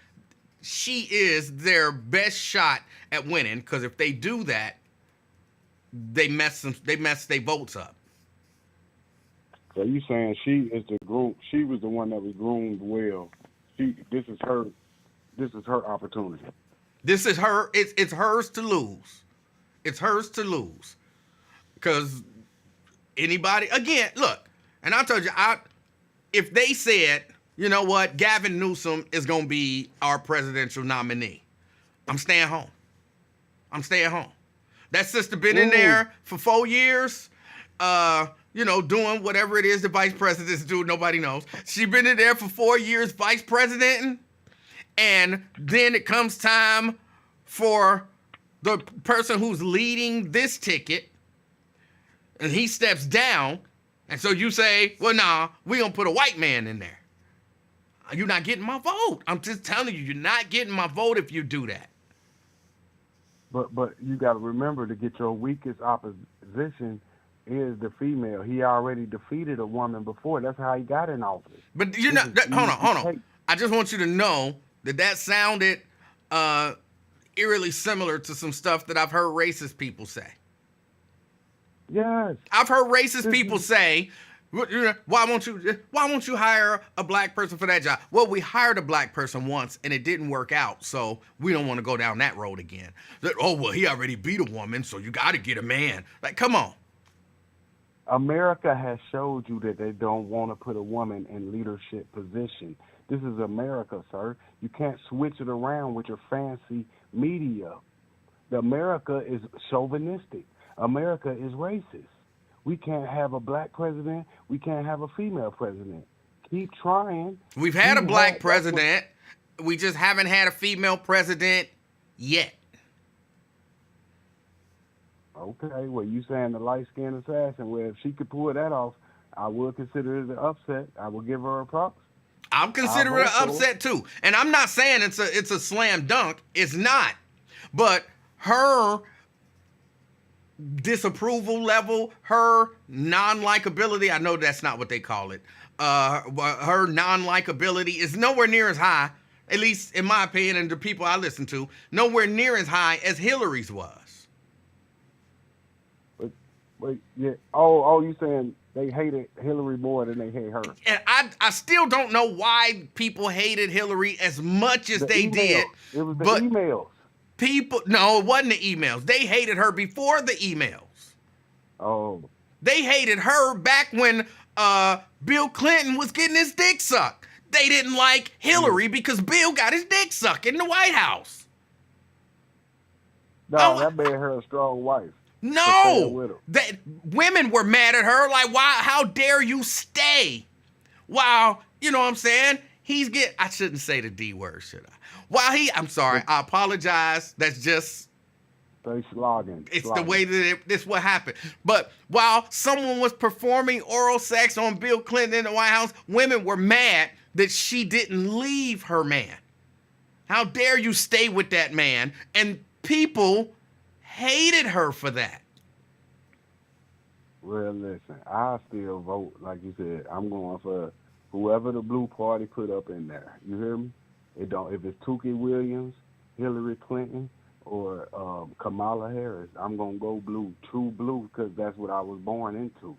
She is their best shot at winning, because if they do that, they mess their votes up. So you saying she is the groom? She was the one that was groomed well. This is her opportunity. This is her. It's hers to lose. It's hers to lose. Because anybody, again, look, and I told you, if they said, you know what, Gavin Newsom is going to be our presidential nominee, I'm staying home. That sister been in there for 4 years, doing whatever it is the vice presidents do, nobody knows. She been in there for 4 years, vice president, and then it comes time for the person who's leading this ticket, and he steps down, and so you say, well, nah, we gonna put a white man in there. You're not getting my vote. I'm just telling you, you're not getting my vote if you do that. But you got to remember, to get your weakest opposition is the female. He already defeated a woman before. That's how he got in office. But you know, hold on. I just want you to know that sounded eerily similar to some stuff that I've heard racist people say. Yes. I've heard racist people say, why won't you hire a black person for that job? Well, we hired a black person once and it didn't work out, so we don't want to go down that road again. Oh, well, he already beat a woman, so you got to get a man. Like, come on. America has showed you that they don't want to put a woman in leadership position. This is America, sir. You can't switch it around with your fancy media. America is chauvinistic. America is racist. We can't have a black president. We can't have a female president. Keep trying. We've had a black president. We just haven't had a female president yet. Okay, well, you saying the light-skinned assassin. Well, if she could pull that off, I will consider it an upset. I will give her a props. I'll consider it an upset too. And I'm not saying it's a slam dunk. It's not. But her disapproval level, her non-likability, I know that's not what they call it. Her non-likability is nowhere near as high at least in my opinion and the people I listen to, nowhere near as high as Hillary's was. Wait, yeah. Oh, you saying they hated Hillary more than they hate her? And I still don't know why people hated Hillary as much as they did. It was the but emails. No, it wasn't the emails. They hated her before the emails. Oh. They hated her back when Bill Clinton was getting his dick sucked. They didn't like Hillary because Bill got his dick sucked in the White House. No, that made her a strong wife. No, women were mad at her. Like, why? How dare you stay? While, you know what I'm saying? I shouldn't say the D word, should I? I'm sorry. I apologize. That's just. They slogging. It's the way that this what happened. But while someone was performing oral sex on Bill Clinton in the White House, women were mad that she didn't leave her man. How dare you stay with that man? And people hated her for that. Well, listen, I still vote, like you said. I'm going for whoever the blue party put up in there. You hear me? If it's Tukey Williams, Hillary Clinton, or Kamala Harris, I'm going to go blue, true blue, because that's what I was born into.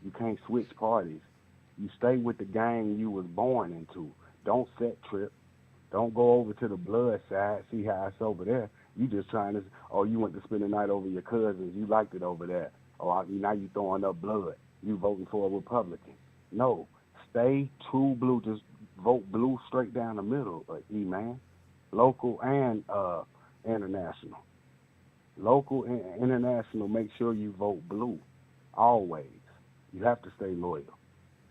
You can't switch parties. You stay with the gang you was born into. Don't set trip. Don't go over to the blood side, see how it's over there. You just trying to, you went to spend the night over your cousins. You liked it over there. Now you throwing up blood. You voting for a Republican. No, stay true blue. Just vote blue straight down the middle, man. Local and international. Local and international, make sure you vote blue. Always. You have to stay loyal.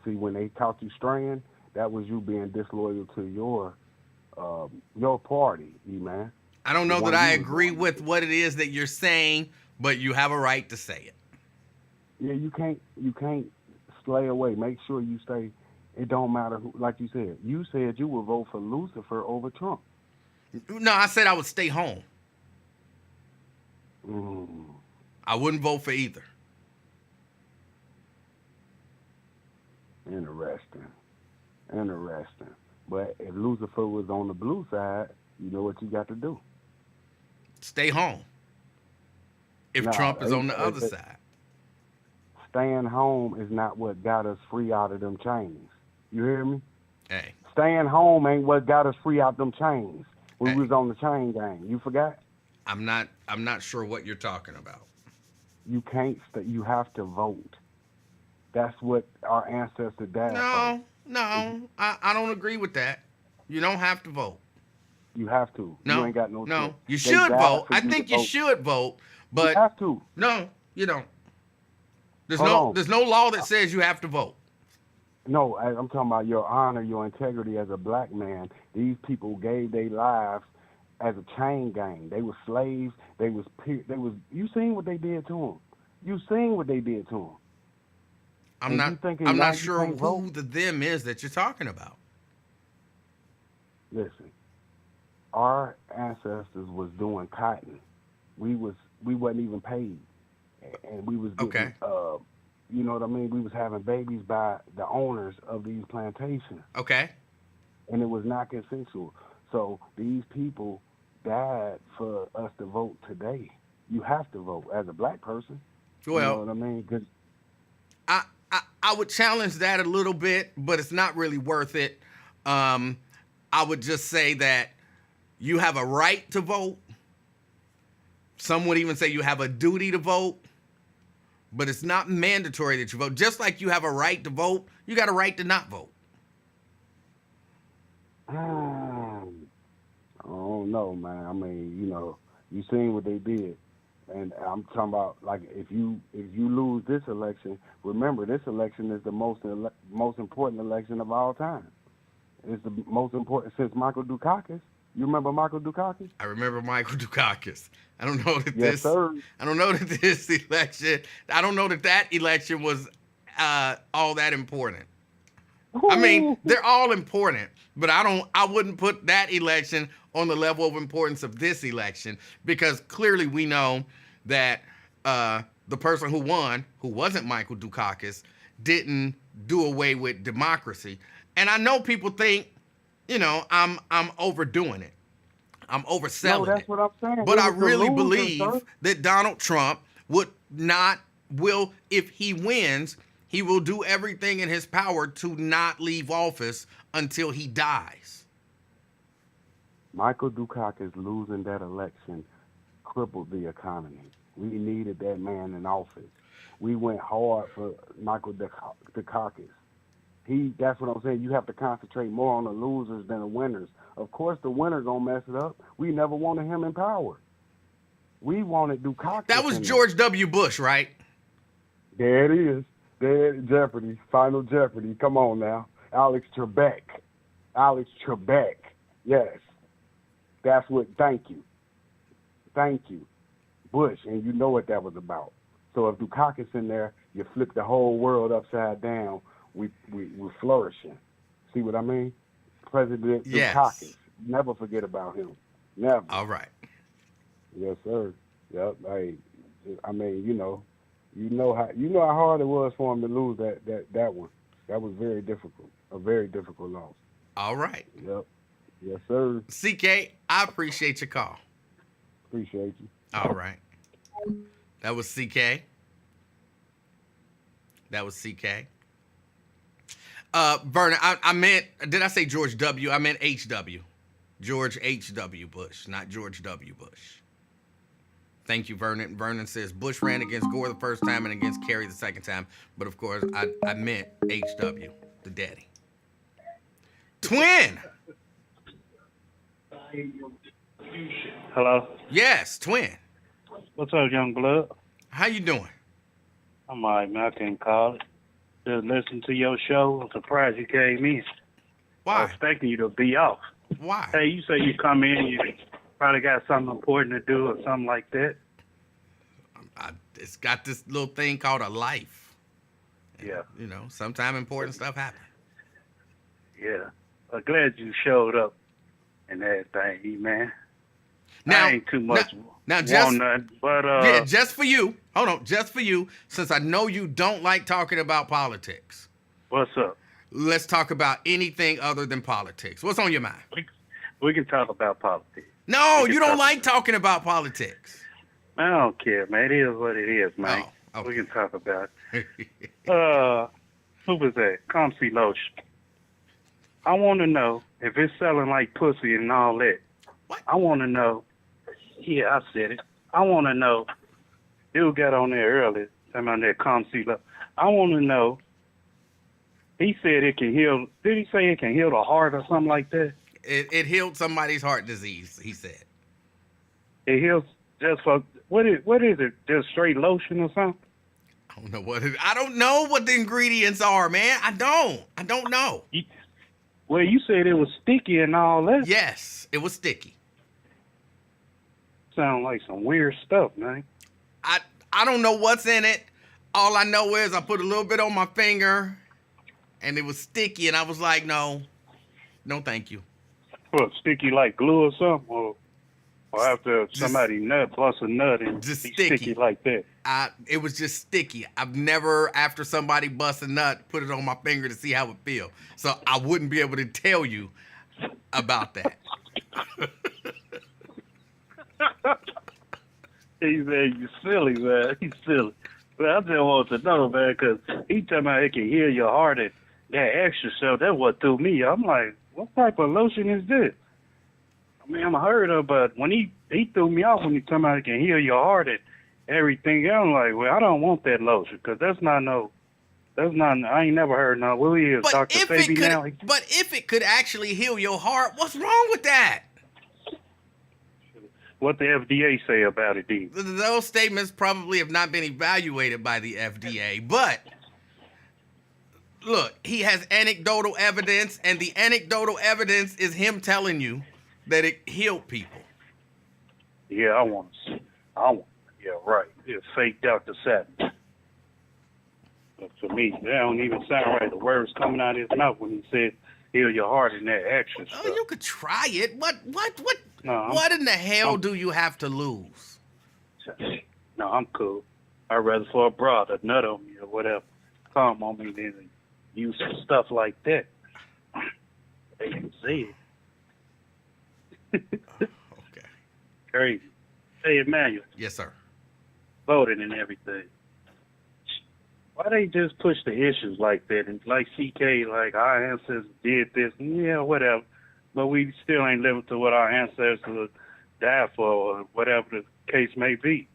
See, when they caught you straying, that was you being disloyal to your party, man. I don't know that I agree with what it is that you're saying, but you have a right to say it. Yeah, you can't slay away. Make sure you stay. It don't matter who. Like you said you would vote for Lucifer over Trump. No, I said I would stay home. I wouldn't vote for either. Interesting. But if Lucifer was on the blue side, you know what you got to do. Stay home. If Trump is on the other side. Staying home is not what got us free out of them chains. You hear me? Hey. Staying home ain't what got us free out them chains when we was on the chain gang. You forgot? I'm not sure what you're talking about. You can't stay. You have to vote. That's what our ancestors died for. No, I don't agree with that. You don't have to vote. You have to. No, you ain't got no choice. You should vote. I think you should vote, but you have to. No, you don't. There's no law that says you have to vote. No, I'm talking about your honor, your integrity as a black man. These people gave their lives as a chain gang. They were slaves. They was. You seen what they did to them. I'm not sure who the them is that you're talking about. Listen, our ancestors was doing cotton. We wasn't even paid, and we was getting, you know what I mean? We was having babies by the owners of these plantations. Okay. And it was not consensual. So these people died for us to vote today. You have to vote as a black person. Well, you know what I mean? 'Cause I would challenge that a little bit, but it's not really worth it. I would just say that you have a right to vote. Some would even say you have a duty to vote, but it's not mandatory that you vote. Just like you have a right to vote, you got a right to not vote. I don't know, man. I mean, you seen what they did. And I'm talking about, like, if you lose this election, remember, this election is the most important election of all time. It's the most important since Michael Dukakis. You remember Michael Dukakis? I remember Michael Dukakis. I don't know that yes, sir. I don't know that this election. I don't know that election was all that important. Ooh. I mean, they're all important, but I wouldn't put that election on the level of importance of this election, because clearly we know that the person who won, who wasn't Michael Dukakis, didn't do away with democracy. And I know people think, I'm overdoing it. I'm No, overselling that's it. what I'm saying. But It I was the really losers, sir. believe that Donald Trump will, if he wins, he will do everything in his power to not leave office until he dies. Michael Dukakis losing that election crippled the economy. We needed that man in office. We went hard for Michael Dukakis. That's what I'm saying. You have to concentrate more on the losers than the winners. Of course, the winner gonna mess it up. We never wanted him in power. We wanted That Dukakis was in there. George W. Bush, right? There it is. There, Jeopardy, Final Jeopardy. Come on now, Alex Trebek. Alex Trebek. Yes, that's what. Thank you, Bush, and you know what that was about. So if Dukakis in there, you flip the whole world upside down. We're flourishing. See what I mean? President Yes. Dukakis. Never forget about him. Never. All right. Yes, sir. Yep. Hey, I mean, how hard it was for him to lose that one. That was very difficult. A very difficult loss. All right. Yep. Yes, sir. CK, I appreciate your call. Appreciate you. All right. That was CK. Vernon, I meant, did I say George W? I meant HW. George H.W. Bush, not George W. Bush. Thank you, Vernon. Vernon says Bush ran against Gore the first time and against Kerry the second time. But of course, I meant H.W., the daddy. Twin. Hello. Yes, twin. What's up, young blood? How you doing? I'm all right, man. I can't call it. Just listen to your show. I'm surprised you came in. I Why? was expecting you to be off. Why? Hey, you say you come in, you probably got something important to do or something like that. It's got this little thing called a life. Yeah. Sometimes important stuff happens. Yeah. I'm glad you showed up and everything, man. Now, I ain't too much now just want nothing, but yeah, just for you. Hold on, just for you. Since I know you don't like talking about politics, what's up? let's talk about anything other than politics. What's on your mind? We can talk about politics. No, We can you don't talk like talking about politics. I don't care, man. It is what it is, man. Oh, okay. We can talk about it. Who was that? Comfy lotion. I want to know if it's selling like pussy and all that. What? I want to know. Yeah, I said it. I want to know. Dude got on there earlier. Talking about that Comfy lotion. I want to know. He said it can heal. Did he say it can heal the heart or something like that? It healed somebody's heart disease, he said. It heals just for what is it? Just straight lotion or something? I don't know what the ingredients are, man. I don't know. Well, you said it was sticky and all that. Yes, it was sticky. Sound like some weird stuff, man. I don't know what's in it. All I know is I put a little bit on my finger and it was sticky and I was like, no, thank you. What, sticky like glue or something? Or after somebody bust a nut and just be sticky. sticky like that? It was just sticky. I've never, after somebody bust a nut, put it on my finger to see how it feels. So I wouldn't be able to tell you about that. He said, you silly, man. He's silly. But I just want to know, man, because he talking about it can heal your heart and that extra stuff. That's what threw me. I'm like, what type of lotion is this? I mean, I'm heard of, but when he threw me off when he talking about it can heal your heart and everything, I'm like, well, I don't want that lotion because I ain't never heard no. Well, he is Dr. Fabi now. But if it could actually heal your heart, what's wrong with that? What the FDA say about it, D? Those statements probably have not been evaluated by the FDA, but look, he has anecdotal evidence, and the anecdotal evidence is him telling you that it healed people. Yeah, yeah, right. It's fake Dr. Satin. But for me, that don't even sound right. The words coming out of his mouth when he said, heal your heart and that extra stuff. Oh, you could try it. What No, what in the hell do you have to lose? No, I'm cool. I'd rather for a broad a nut on me or whatever, calm on me than use some stuff like that. They can see it. Okay. Crazy. Hey, Emmanuel, Yes, sir. voting and everything. Why they just push the issues like that? And like CK, like our ancestors did this, yeah, whatever. But we still ain't living to what our ancestors died for, or whatever the case may be,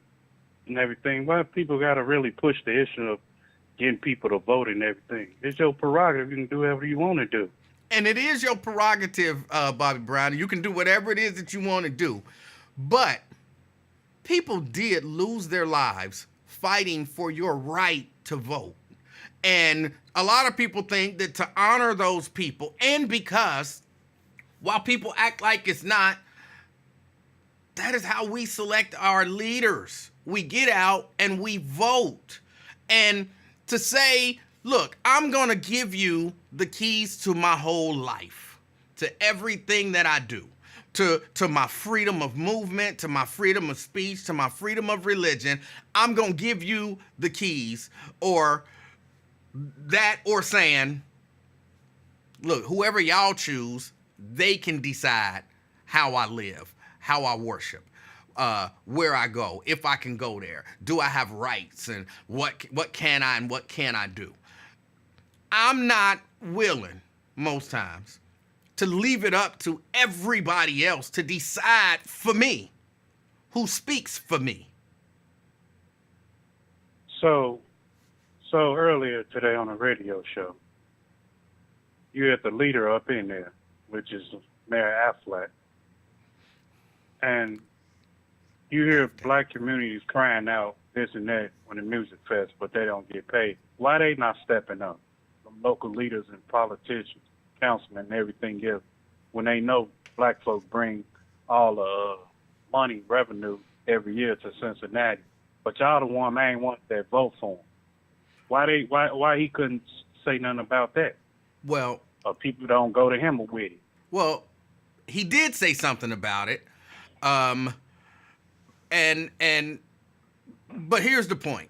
and everything. Why people got to really push the issue of getting people to vote and everything? It's your prerogative. You can do whatever you want to do. And it is your prerogative, Bobby Brown. You can do whatever it is that you want to do. But people did lose their lives fighting for your right to vote. And a lot of people think that to honor those people, and because while people act like it's not, that is how we select our leaders. We get out and we vote. And to say, look, I'm going to give you the keys to my whole life, to everything that I do, to my freedom of movement, to my freedom of speech, to my freedom of religion. I'm going to give you the keys, or saying, look, whoever y'all choose, they can decide how I live, how I worship, where I go, if I can go there, do I have rights, and what can I and what can I do. I'm not willing most times to leave it up to everybody else to decide for me who speaks for me. So earlier today on a radio show, you had the leader up in there, which is Mayor Affleck, and you hear black communities crying out this and that when the music fest, but they don't get paid. Why they not stepping up? From local leaders and politicians, councilmen, and everything else, when they know black folk bring all the money, revenue every year to Cincinnati, but y'all the one main ones that vote for him. Why he couldn't say nothing about that? Well, Or people don't go to him with it. Well, he did say something about it. But here's the point.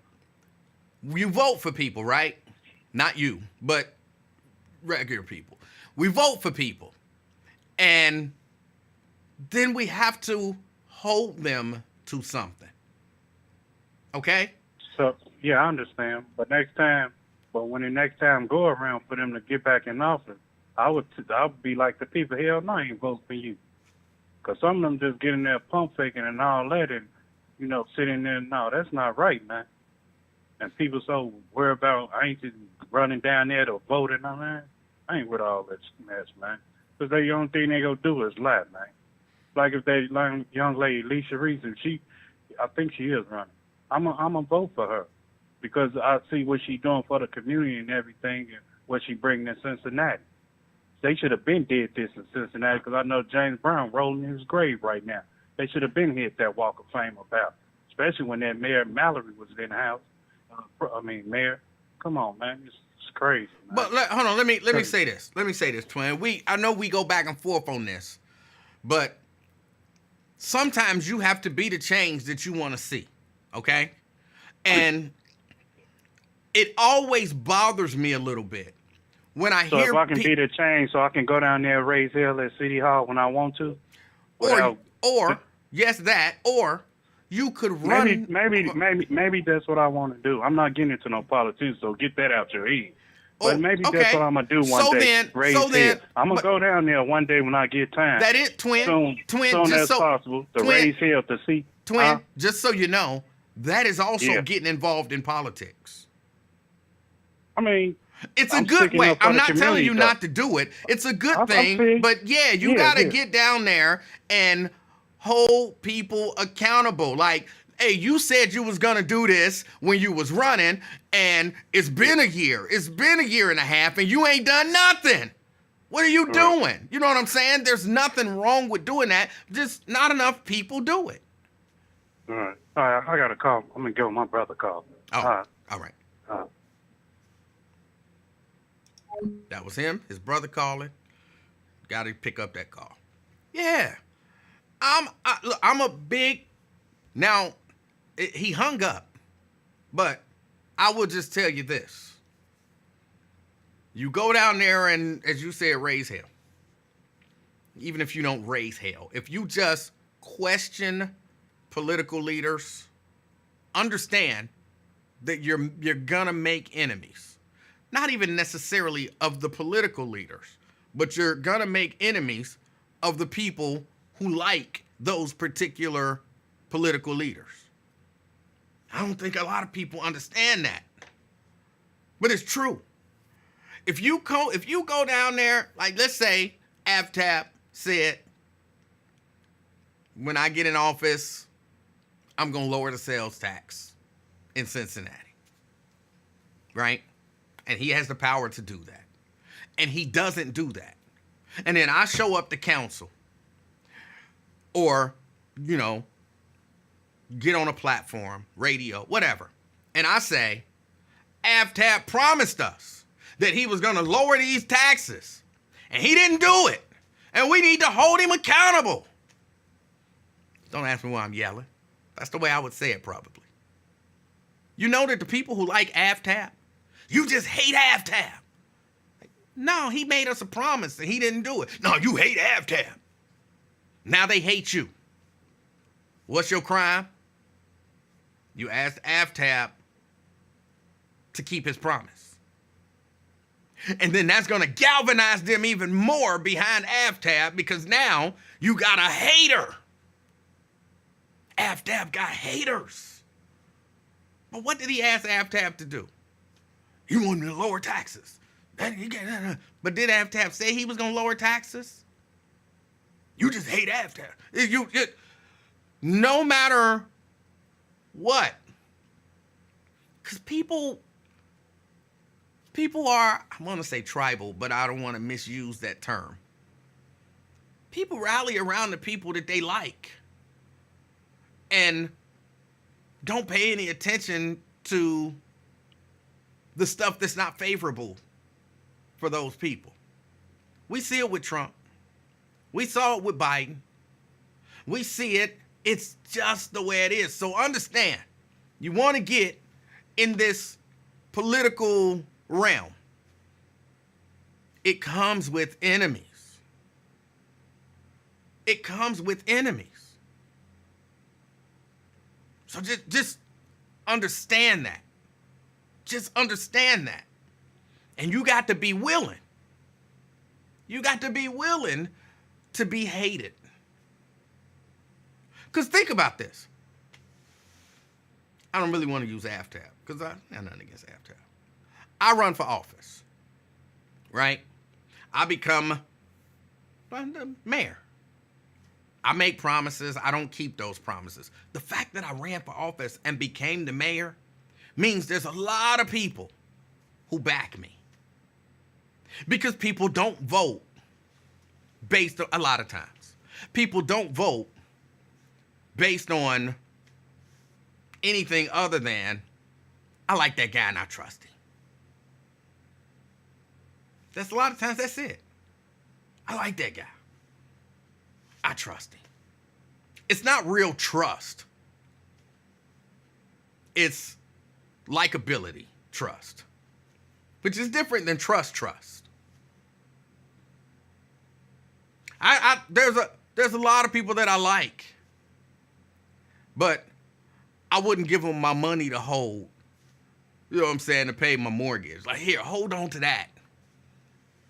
You vote for people, right? Not you, but regular people. We vote for people. And then we have to hold them to something. Okay? So, yeah, I understand. But when the next time go around for them to get back in office, I would be like the people, hell no, I ain't vote for you. Because some of them just get in there pump faking and all that and, sitting there, no, that's not right, man. And people so worried about, I ain't just running down there to vote and all that. I ain't with all that mess, man. Because the only thing they gonna do is lie, man. Like if they, like young lady, Lisa Reese, I think she is running. I'm a vote for her. Because I see what she's doing for the community and everything and what she bringing in Cincinnati. They should have been did this in Cincinnati because I know James Brown rolling in his grave right now. They should have been hit that Walk of Fame about, especially when that Mayor Mallory was in the house. Mayor, come on, man, it's crazy. Man. But hold on, let me say this. Let me say this, twin. I know we go back and forth on this, but sometimes you have to be the change that you want to see, okay? And it always bothers me a little bit when I hear. So if I can be the change, so I can go down there and raise hell at City Hall when I want to, or yes, that, or you could run. Maybe that's what I want to do. I'm not getting into no politics, so get that out your head. But maybe that's what I'm gonna do one day. I'm gonna go down there one day when I get time. That it, twin. Soon as possible to raise hell to see. Twin, just so you know, that is also getting involved in politics. I mean, it's a good way. I'm not telling you not to do it. It's a good thing, but yeah, you gotta get down there and hold people accountable. Like, hey, you said you was gonna do this when you was running, and it's been a year. It's been a year and a half, and you ain't done nothing. What are you doing? You know what I'm saying? There's nothing wrong with doing that. Just not enough people do it. All right. I got a call. I'm going to give my brother a call. Oh, all right. That was him, his brother calling. Got to pick up that call. Yeah. I'm a big... Now, he hung up, but I will just tell you this. You go down there and, as you said, raise hell. even if you don't raise hell, if you just question political leaders, understand that you're gonna make enemies. Not even necessarily of the political leaders, but you're gonna make enemies of the people who like those particular political leaders. I don't think a lot of people understand that, but it's true. If you go down there, like let's say AFTAP said, when I get in office, I'm gonna lower the sales tax in Cincinnati, right? And he has the power to do that. And he doesn't do that. And then I show up to council or, get on a platform, radio, whatever. And I say, AFTAP promised us that he was going to lower these taxes. And he didn't do it. And we need to hold him accountable. Don't ask me why I'm yelling. That's the way I would say it probably. You know that the people who like AFTAP, you just hate AFTAP. No, he made us a promise and he didn't do it. No, you hate AFTAP. Now they hate you. What's your crime? You asked AFTAP to keep his promise. And then that's going to galvanize them even more behind AFTAP because now you got a hater. AFTAP got haters. But what did he ask AFTAP to do? He wanted to lower taxes. But did AFTAP say he was going to lower taxes? You just hate AFTAP. No matter what. Because people are, I want to say tribal, but I don't want to misuse that term. People rally around the people that they like and don't pay any attention to the stuff that's not favorable for those people. We see it with Trump. We saw it with Biden. We see it. It's just the way it is. So understand, you want to get in this political realm. It comes with enemies. It comes with enemies. So just understand that. Just understand that. And you got to be willing. You got to be willing to be hated. Because think about this. I don't really want to use AFTAP because I have nothing against AFTAP. I run for office, right? I become the mayor. I make promises. I don't keep those promises. The fact that I ran for office and became the mayor means there's a lot of people who back me. Because people don't vote based on, a lot of times, people don't vote based on anything other than, I like that guy and I trust him. That's a lot of times, that's it. I like that guy. I trust him. It's not real trust. It's likability trust, which is different than trust. There's a lot of people that I like, but I wouldn't give them my money to hold. You know what I'm saying? To pay my mortgage. Like, here, hold on to that.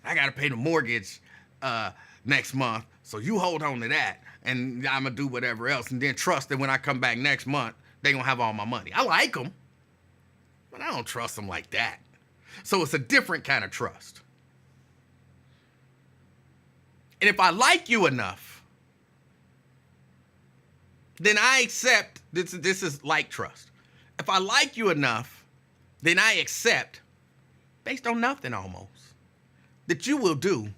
I got to pay the mortgage next month, so you hold on to that, and I'm going to do whatever else, and then trust that when I come back next month, they're going to have all my money. I like them, but I don't trust them like that. So it's a different kind of trust. And if I like you enough, then I accept, this is like trust. If I like you enough, then I accept, based on nothing almost, that you will do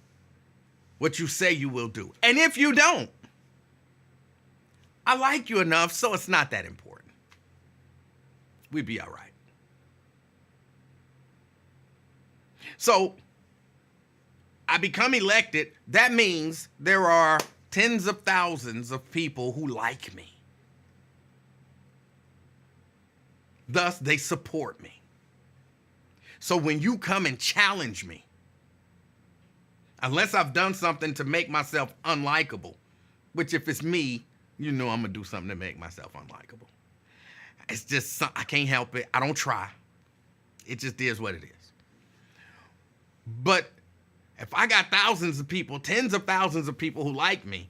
what you say you will do. And if you don't, I like you enough, so it's not that important. We'd be all right. So I become elected. That means there are tens of thousands of people who like me. Thus, they support me. So when you come and challenge me, Unless I've done something to make myself unlikable, which if it's me, you know I'm going to do something to make myself unlikable. It's just, I can't help it. I don't try. It just is what it is. But if I got thousands of people, tens of thousands of people who like me,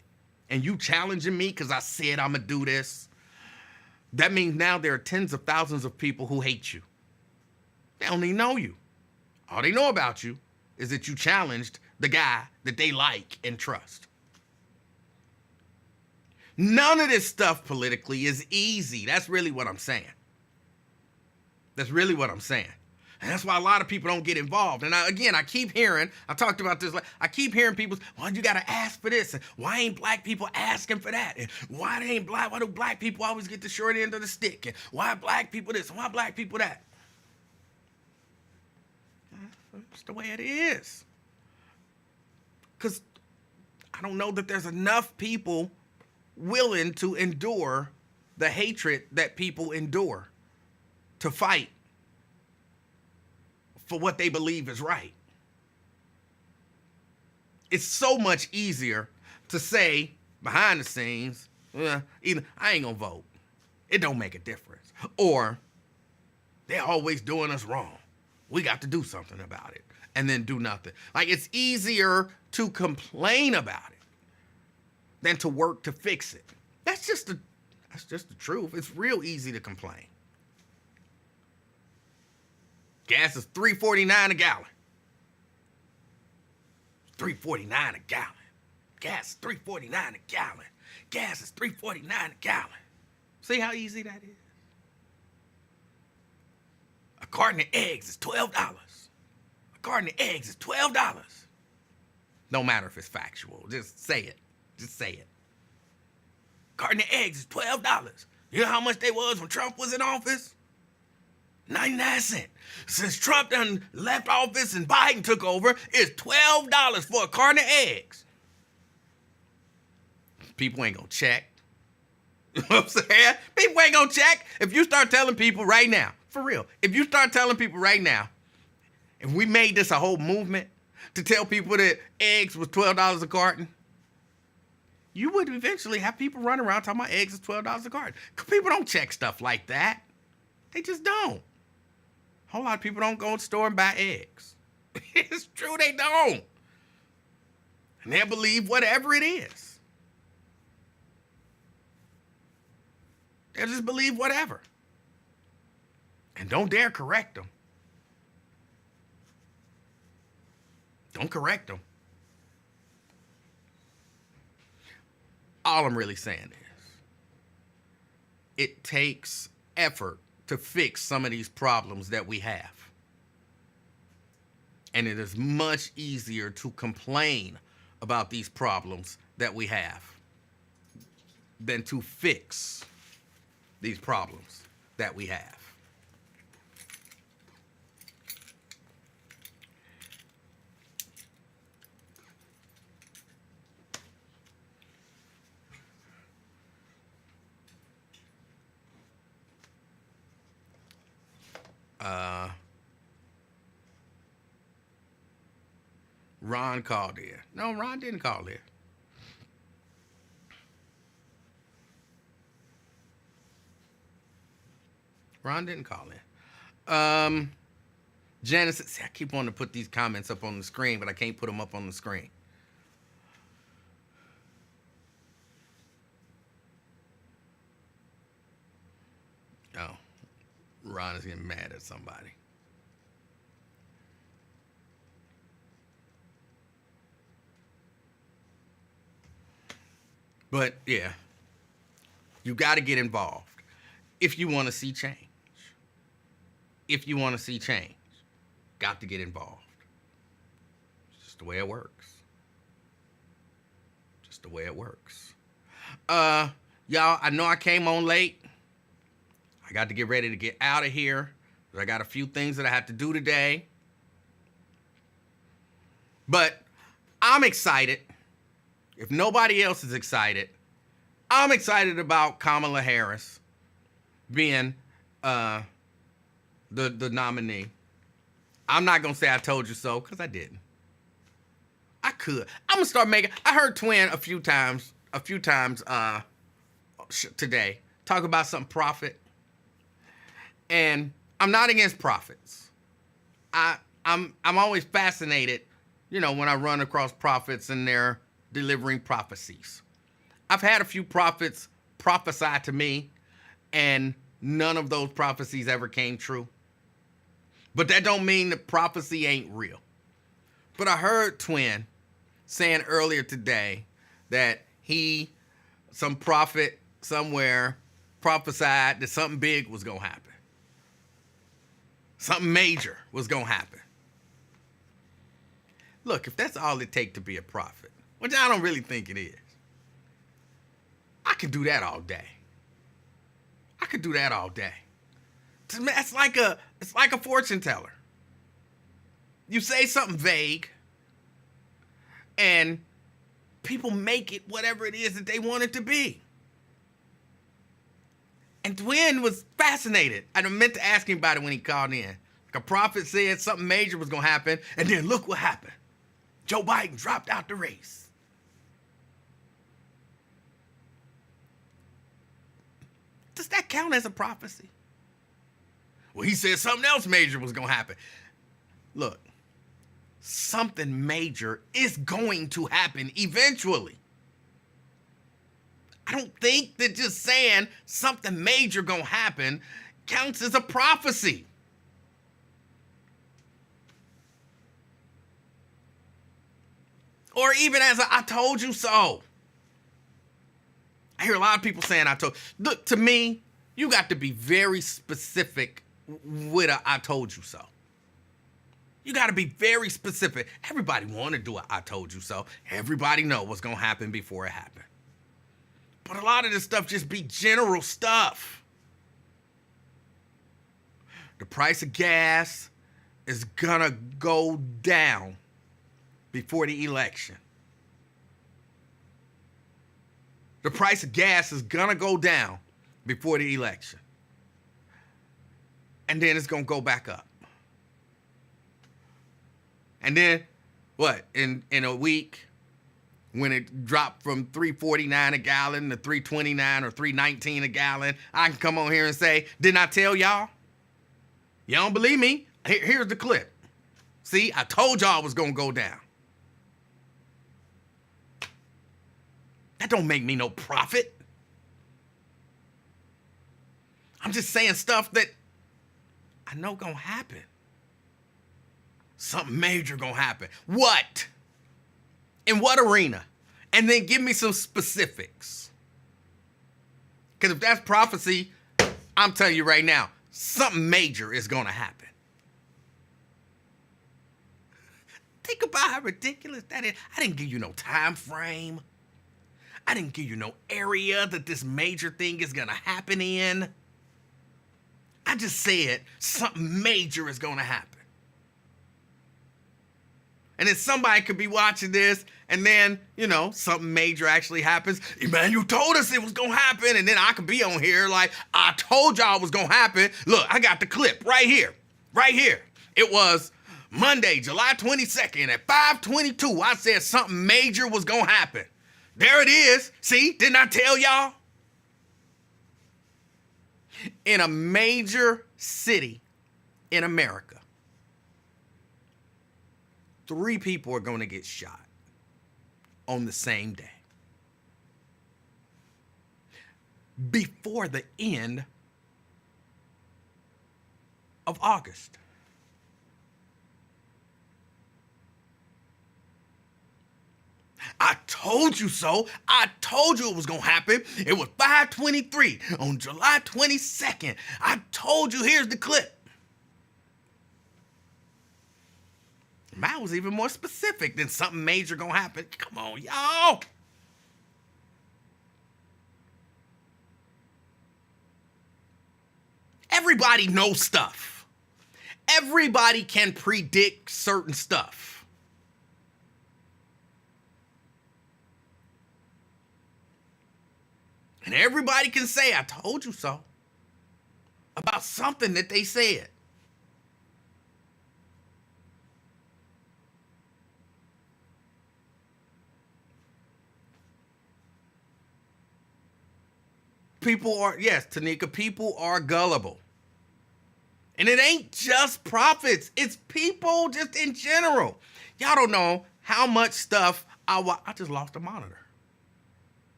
and you challenging me because I said I'm going to do this, that means now there are tens of thousands of people who hate you. They don't even know you. All they know about you is that you challenged the guy that they like and trust. None of this stuff politically is easy. That's really what I'm saying. That's really what I'm saying. And that's why a lot of people don't get involved. And I keep hearing, I talked about this, I keep hearing people, well, you got to ask for this. And why ain't black people asking for that? And why do black people always get the short end of the stick? And why black people this? And why black people that? It's the way it is. Because I don't know that there's enough people willing to endure the hatred that people endure to fight for what they believe is right. It's so much easier to say behind the scenes, either I ain't gonna vote. It don't make a difference. Or they're always doing us wrong. We got to do something about it. And then do nothing. Like, it's easier to complain about it than to work to fix it. That's just the truth. It's real easy to complain. Gas is $3.49 a gallon. $3.49 a gallon. Gas is $3.49 a gallon. Gas is $3.49 a gallon. See how easy that is? A carton of eggs is $12. A carton of eggs is $12. No matter if it's factual. Just say it. Just say it. Carton of eggs is $12. You know how much they was when Trump was in office? 99 cents. Since Trump done left office and Biden took over, it's $12 for a carton of eggs. People ain't gonna check. You know what I'm saying? People ain't gonna check. If you start telling people right now, for real, if you start telling people right now, if we made this a whole movement to tell people that eggs was $12 a carton, you would eventually have people running around talking about eggs is $12 a carton. People don't check stuff like that. They just don't. A whole lot of people don't go to the store and buy eggs. It's true, they don't. And they'll believe whatever it is. They'll just believe whatever. And don't dare correct them. Don't correct them. All I'm really saying is, it takes effort to fix some of these problems that we have. And it is much easier to complain about these problems that we have than to fix these problems that we have. Ron called here. No, Ron didn't call here. Ron didn't call in. Janice, see, I keep wanting to put these comments up on the screen, but I can't put them up on the screen. Oh, Ron is getting mad at somebody. But yeah, you got to get involved if you want to see change. If you want to see change, got to get involved. It's just the way it works. Just the way it works. Y'all, I know I came on late. I got to get ready to get out of here. I got a few things that I have to do today. But I'm excited. If nobody else is excited, I'm excited about Kamala Harris being the nominee. I'm not going to say I told you so, because I didn't. I could. I'm gonna start making. I heard Twin a few times today talk about some profit, and I'm not against profits. I'm always fascinated, when I run across prophets and they're delivering prophecies. I've had a few prophets prophesy to me, and none of those prophecies ever came true. But that don't mean that prophecy ain't real. But I heard Twin saying earlier today that some prophet somewhere prophesied that something big was going to happen. Something major was going to happen. Look, if that's all it takes to be a prophet, which I don't really think it is, I could do that all day. I could do that all day. To me, it's like a fortune teller. You say something vague, and people make it whatever it is that they want it to be. And Twin was fascinated. I meant to ask him about it when he called in. Like a prophet said something major was going to happen, and then look what happened. Joe Biden dropped out the race. Does that count as a prophecy? Well, he said something else major was going to happen. Look, something major is going to happen eventually. I don't think that just saying something major going to happen counts as a prophecy. Or even as I told you so. I hear a lot of people saying look, to me, you got to be very specific with a I told you so. You got to be very specific. Everybody want to do a I told you so. Everybody know what's going to happen before it happens. But a lot of this stuff just be general stuff. The price of gas is going to go down before the election. The price of gas is going to go down before the election. And then it's going to go back up. And then, what, in a week, when it dropped from $3.49 a gallon to $3.29 or $3.19 a gallon, I can come on here and say, didn't I tell y'all? You don't believe me? Here's the clip. See, I told y'all it was going to go down. That don't make me no prophet. I'm just saying stuff that I know gonna happen. Something major gonna happen. What? In what arena? And then give me some specifics. Because if that's prophecy, I'm telling you right now, something major is gonna happen. Think about how ridiculous that is. I didn't give you no time frame. I didn't give you no area that this major thing is gonna happen in. I just said something major is gonna happen. And then somebody could be watching this, and then, something major actually happens. Emanuel told us it was gonna happen, and then I could be on here like, I told y'all it was gonna happen. Look, I got the clip right here. Right here. It was Monday, July 22nd at 5:22. I said something major was gonna happen. There it is. See, didn't I tell y'all? In a major city in America, 3 people are going to get shot on the same day. Before the end of August. I told you so. I told you it was going to happen. It was 5:23 on July 22nd. I told you, here's the clip. Mine was even more specific than something major going to happen. Come on, y'all. Everybody knows stuff. Everybody can predict certain stuff. And everybody can say, I told you so, about something that they said. People are, yes, Tanika, people are gullible. And it ain't just prophets. It's people just in general. Y'all don't know how much stuff I just lost a monitor.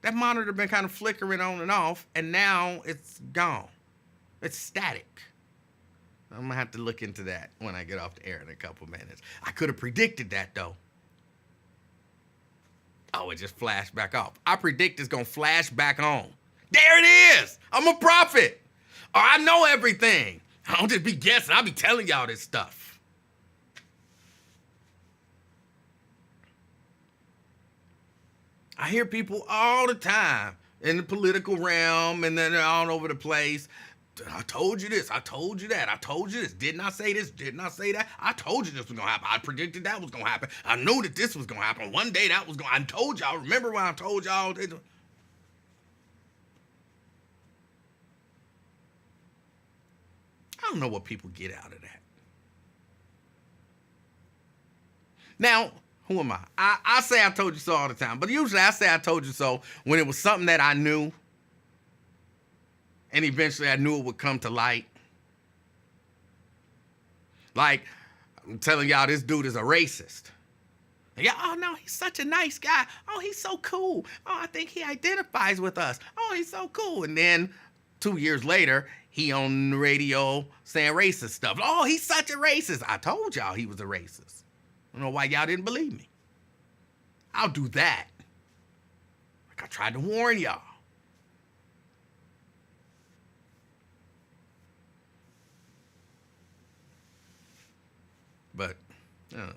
That monitor been kind of flickering on and off, and now it's gone. It's static. I'm going to have to look into that when I get off the air in a couple minutes. I could have predicted that, though. Oh, it just flashed back off. I predict it's going to flash back on. There it is. I'm a prophet. Or I know everything. I don't just be guessing. I be telling y'all this stuff. I hear people all the time in the political realm, and then they're all over the place. I told you this. I told you that. I told you this. Didn't I say this? Didn't I say that? I told you this was going to happen. I predicted that was going to happen. I knew that this was going to happen. One day that was going to happen. I told y'all. Remember when I told y'all? I don't know what people get out of that. Now, who am I? I say I told you so all the time, but usually I say I told you so when it was something that I knew, and eventually I knew it would come to light. Like, I'm telling y'all, this dude is a racist. Yeah, oh no, he's such a nice guy. Oh, he's so cool. Oh, I think he identifies with us. Oh, he's so cool. And then 2 years later, he on the radio saying racist stuff. Oh, he's such a racist. I told y'all he was a racist. I don't know why y'all didn't believe me. I'll do that. Like I tried to warn y'all. But, I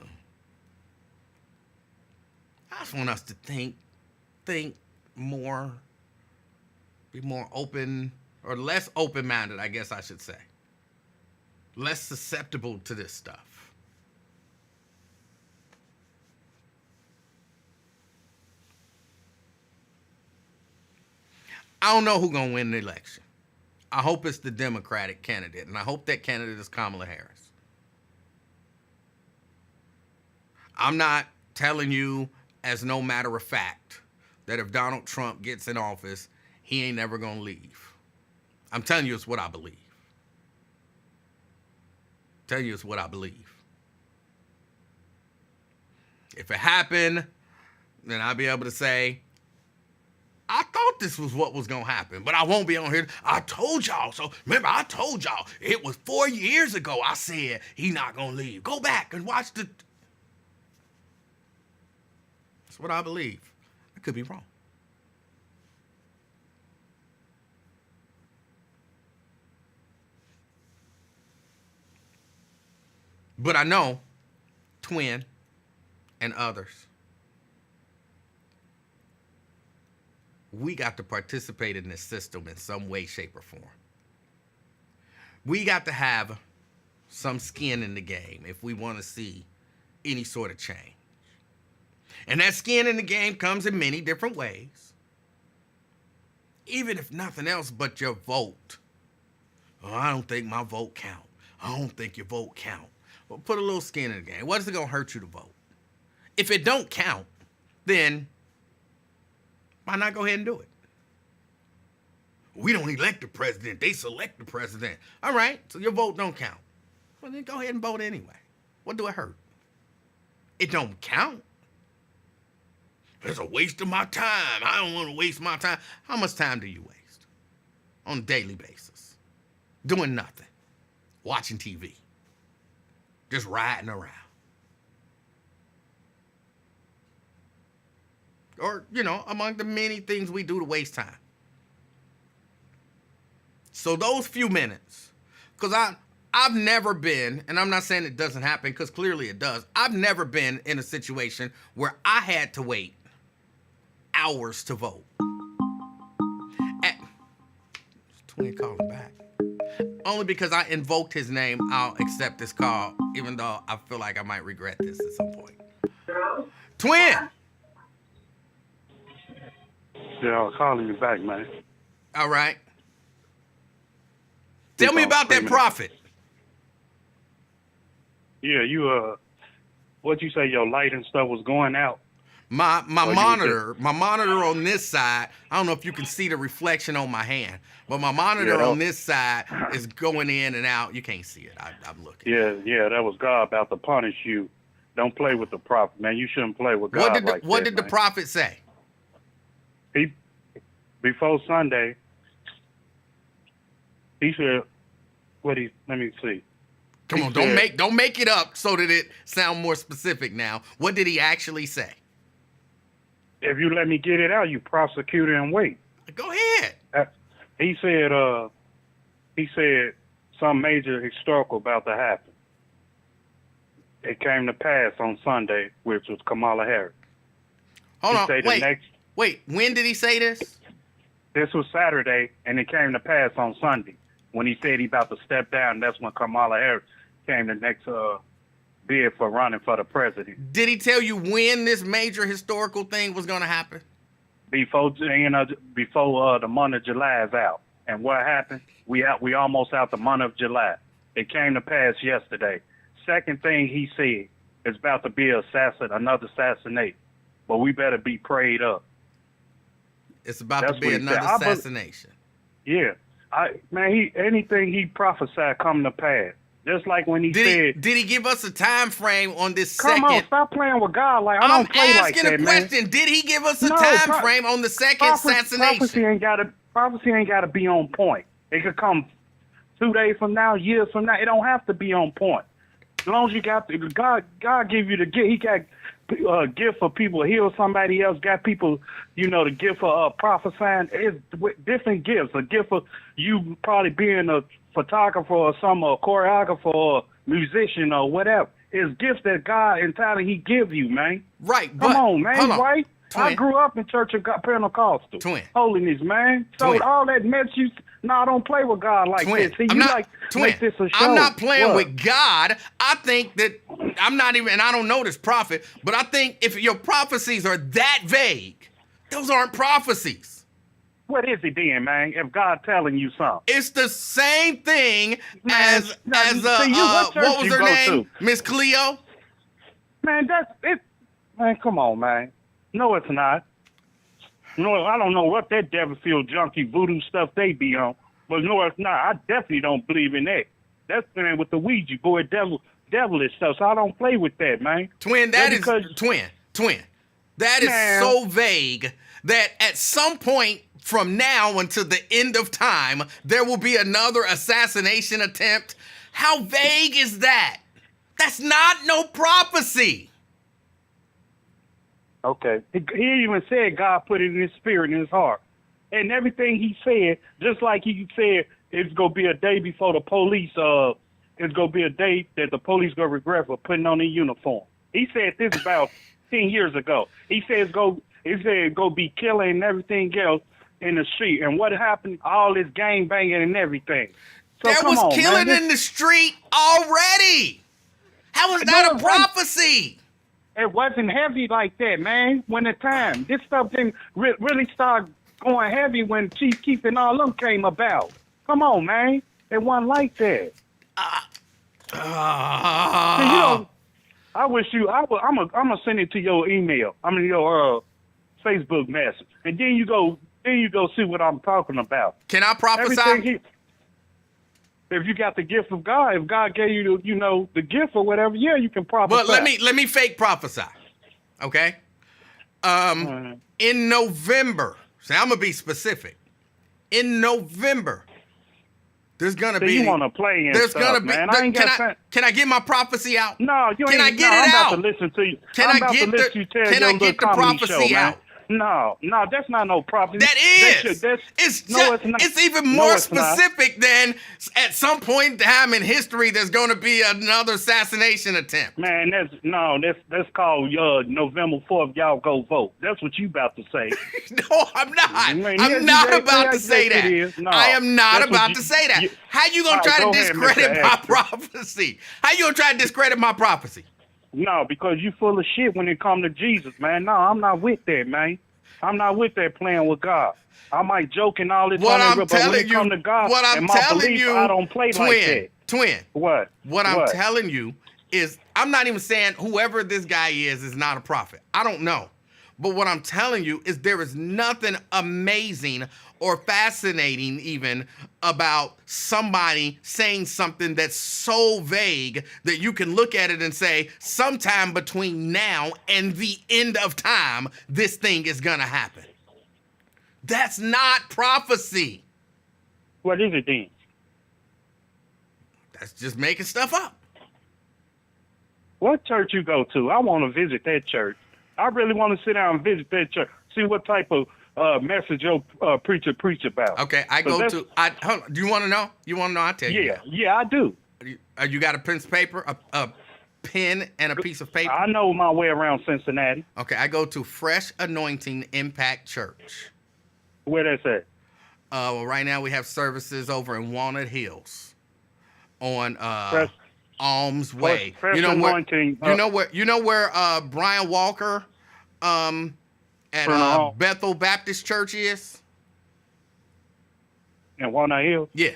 just want us to think more, be more open, or less open-minded, I guess I should say. Less susceptible to this stuff. I don't know who's going to win the election. I hope it's the Democratic candidate, and I hope that candidate is Kamala Harris. I'm not telling you as no matter of fact that if Donald Trump gets in office, he ain't never going to leave. I'm telling you it's what I believe. Telling you it's what I believe. If it happened, then I'll be able to say, I thought this was what was going to happen, but I won't be on here. I told y'all. So remember, I told y'all it was 4 years ago. I said he not going to leave. Go back and watch the... That's what I believe. I could be wrong. But I know Twin and others, we got to participate in this system in some way, shape, or form. We got to have some skin in the game if we want to see any sort of change. And that skin in the game comes in many different ways. Even if nothing else but your vote. Oh, I don't think my vote count. I don't think your vote count. Well, put a little skin in the game. What is it going to hurt you to vote? If it don't count, then why not go ahead and do it? We don't elect the president. They select the president. All right, so your vote don't count. Well, then go ahead and vote anyway. What do it hurt? It don't count. It's a waste of my time. I don't want to waste my time. How much time do you waste on a daily basis? Doing nothing. Watching TV. Just riding around. Or, among the many things we do to waste time. So those few minutes, because I've never been, and I'm not saying it doesn't happen, because clearly it does. I've never been in a situation where I had to wait hours to vote. Twin calling back. Only because I invoked his name, I'll accept this call, even though I feel like I might regret this at some point. Twin! Yeah, I was calling you back, man. All right. Tell me about that prophet. Yeah, you, what you say, your light and stuff was going out? My you monitor on this side, I don't know if you can see the reflection on my hand, but my monitor Yeah. on this side is going in and out. You can't see it. I'm looking. Yeah, that was God about to punish you. Don't play with the prophet, man. You shouldn't play with God What did the man. prophet say? Before Sunday, he said, let me see. Come He on, said- don't make it up so that it sound more specific now. What did he actually say? If you let me get it out, you prosecute it and wait. Go ahead. He said some major historical about to happen. It came to pass on Sunday, which was Kamala Harris. Hold on. Say the next, Wait, when did he say this? this was Saturday, and it came to pass on Sunday. When he said he about to step down, that's when Kamala Harris came the next bid for running for the president. Did he tell you when this major historical thing was going to happen? Before the month of July is out. And what happened? We almost out the month of July. It came to pass yesterday. Second thing he said is about to be another assassination. But we better be prayed up. It's about That's to be what he said. another assassination. Yeah. Anything he prophesied come to pass. Just like when he said, Did he give us a time frame on this come second? on, stop playing with God. Like I I'm don't play like asking that, a man. question. Did he give us a No, time frame on the second assassination? Prophecy ain't gotta be on point. It could come 2 days from now, years from now. It don't have to be on point. As long as you got God give you the gift. He got a gift for people to heal somebody else. Got people, the gift for prophesying. It's different gifts. A gift for you probably being a photographer or a choreographer or musician or whatever. It's gifts that God and talent He give you, man. Right. Come on, man. Hold on. Right? Twin. I grew up in Church of God, Pentecostal. Twin. Holiness, man. So Twin. all that mess I don't play with God like Twin. this. See, I'm you not, like twin. make this a show. I'm not playing What? with God. I think that I'm not even, and I don't know this prophet, but I think if your prophecies are that vague, those aren't prophecies. What is it then, man? If God telling you something. It's the same thing Man, as what church what was you her go name? to? Miss Cleo. Man, that's it. Man, come on, man. No, it's not. No, I don't know what that devil field junkie voodoo stuff they be on, but no, it's not. I definitely don't believe in that. That's playing with the Ouija board, devilish stuff. So I don't play with that, man. Twin, That that is because- twin. That is Man. so vague that at some point from now until the end of time, there will be another assassination attempt. How vague is that? That's not no prophecy. Okay. He even said God put it in his spirit, in his heart. And everything he said, just like he said, it's going to be a day before the police, it's going to be a day that the police going to regret for putting on their uniform. He said this about 10 years ago. He said it's going to be killing and everything else in the street. And what happened? All this gang banging and everything. So There come was on, killing man. in the street already. How is that a prophecy? It wasn't heavy like that, man. When the time, this stuff didn't really start going heavy when Chief Keef and all them came about. Come on, man. It wasn't like that. See, I wish you. I'm gonna send it to your email. Your Facebook message, and then you go see what I'm talking about. Can I prophesy? If you got the gift of God, if God gave you the gift or whatever, yeah, you can prophesy. But let me fake prophesy. Okay? In November, see, I'm gonna be specific. In November, there's gonna be you want to play and there's stuff, gonna be man. I ain't got time. can I get my prophecy out? No, you Can ain't. I get no, it I'm out? about to listen to you. Can I'm I about get to the- listen to you tell can your I little get the comedy prophecy show, man. out? No, that's not no prophecy. That is. It's not. even No, more it's not. specific than at some point in time in history there's going to be another assassination attempt. Man, that's called November 4th. Y'all go vote. That's what you about to say. No, I'm not. Man, I'm not about to say yes, that. it is. No, I am not that's what about to say that. How you gonna All try right, to go ahead, discredit Mr. my Astor. prophecy? How you gonna try to discredit my prophecy? No, because you full of shit when it come to Jesus, man. No, I'm not with that, man. I'm not with that playing with God. I might joke and all this, What I'm but when telling it you, come to God what I'm and my telling belief, you, I don't play like that. Twin. What? What I'm telling you is, I'm not even saying whoever this guy is not a prophet. I don't know. But what I'm telling you is there is nothing amazing or fascinating even about somebody saying something that's so vague that you can look at it and say, sometime between now and the end of time, this thing is gonna happen. That's not prophecy. What is it then? That's just making stuff up. What church you go to? I want to visit that church. I really want to sit down and visit that church. See what type of message your preacher preach about. Okay, I go to. Hold on, do you want to know? You want to know? I'll tell you. Yeah, I do. You got a pen, paper, a pen, and a piece of paper? I know my way around Cincinnati. Okay, I go to Fresh Anointing Impact Church. Where that's at? Well, right now we have services over in Walnut Hills, on Alms Way. Fresh You know Anointing. You know where Brian Walker at Bethel Baptist Church is? In Walnut Hills? Yeah.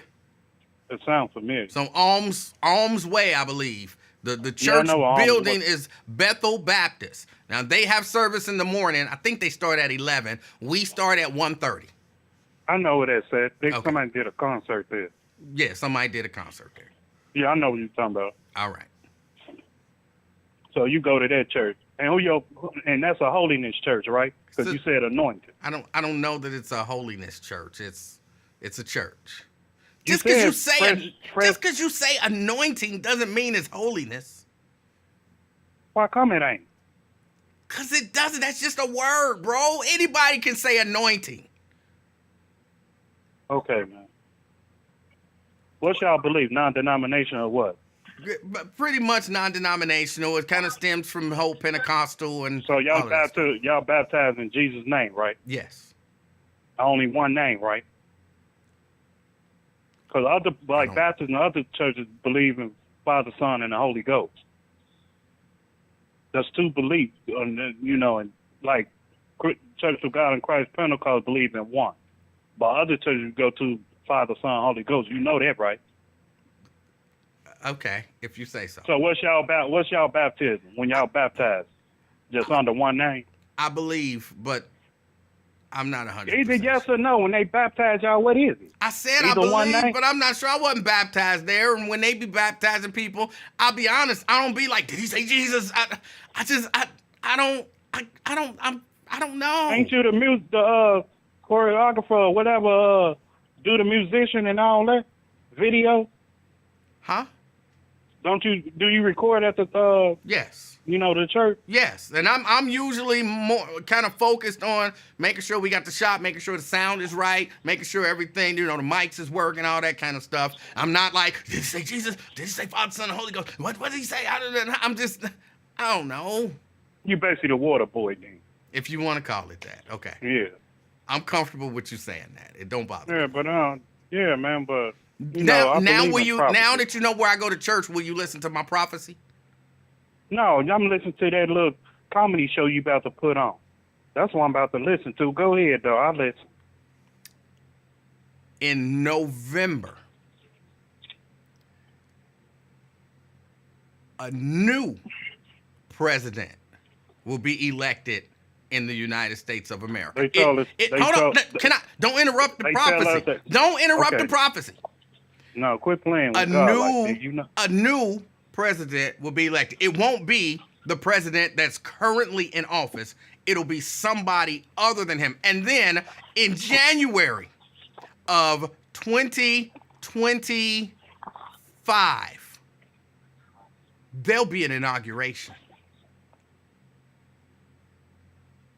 It sounds familiar. So Alms Way, I believe. The church building is Bethel Baptist. Now they have service in the morning. I think they start at 11. We start at 1:30. I know what that's at. Somebody did a concert there. Yeah, somebody did a concert there. Yeah, I know what you're talking about. All right. So you go to that church, and that's a holiness church, right? Because you said anointed. I don't know that it's a holiness church. It's a church. You Just because you say anointing doesn't mean it's holiness. Why come it ain't? Because it doesn't. That's just a word, bro. Anybody can say anointing. Okay, man. What y'all believe? Non-denominational or what? But pretty much non-denominational. It kind of stems from the whole Pentecostal and. So y'all baptized in Jesus' name, right? Yes. Only one name, right? Because Baptists and other churches believe in Father, Son, and the Holy Ghost. That's two beliefs, and like Church of God in Christ Pentecost believe in one. But other churches you go to, Father, Son, Holy Ghost. You know that, right? Okay, if you say so. So what's y'all baptism when y'all baptized? Just under one name? I believe, but I'm not 100%. Either yes or no. When they baptize y'all, what is it? I said Either I one believe, name? but I'm not sure. I wasn't baptized there. And when they be baptizing people, I'll be honest. I don't be like, did he say Jesus? I don't know. Ain't you the choreographer or whatever? Do the musician and all that video? Huh? Do you record at the Yes. The church? Yes. And I'm usually more kind of focused on making sure we got the shot, making sure the sound is right, making sure everything, the mics is working, all that kind of stuff. I'm not like, did he say Jesus? Did he say Father, Son, and Holy Ghost? What did he say? I don't know. You basically the water boy then. If you want to call it that. Okay. Yeah. I'm comfortable with you saying that. It don't bother me. Yeah, but yeah, man, but now that you know where I go to church, will you listen to my prophecy? No, I'm listening to that little comedy show you about to put on. That's what I'm about to listen to. Go ahead, though. I'll listen. In November, a new president will be elected in the United States of America. Don't interrupt the prophecy. Don't interrupt the prophecy. No, quit playing with God like that, A new president will be elected. It won't be the president that's currently in office. It'll be somebody other than him. And then in January of 2025, there'll be an inauguration.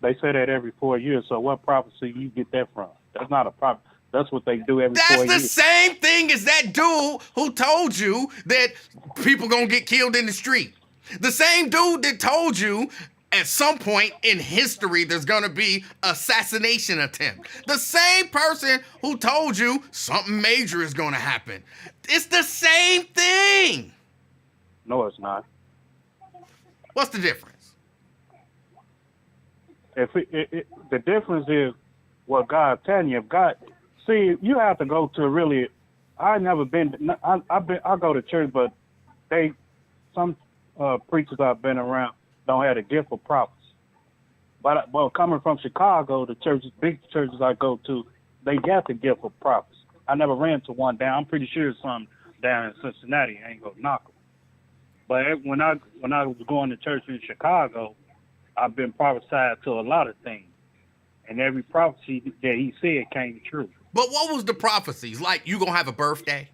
They say that every 4 years. So what prophecy you get that from? That's not a prophecy. That's what they do every 4 years. That's the same thing as that dude who told you that people gonna get killed in the street. The same dude that told you at some point in history there's gonna be assassination attempt. The same person who told you something major is gonna happen. It's the same thing. No, it's not. What's the difference? The difference is what God telling you. If God, see, you have to go to really. I never been. I go to church, but some preachers I've been around don't have the gift of prophecy. But well, coming from Chicago, the churches, big churches I go to, they got the gift of prophecy. I never ran to one down. I'm pretty sure there's some down in Cincinnati. I ain't gonna knock them. But when I was going to church in Chicago, I've been prophesied to a lot of things, and every prophecy that he said came true. But what was the prophecies? Like, you gonna have a birthday?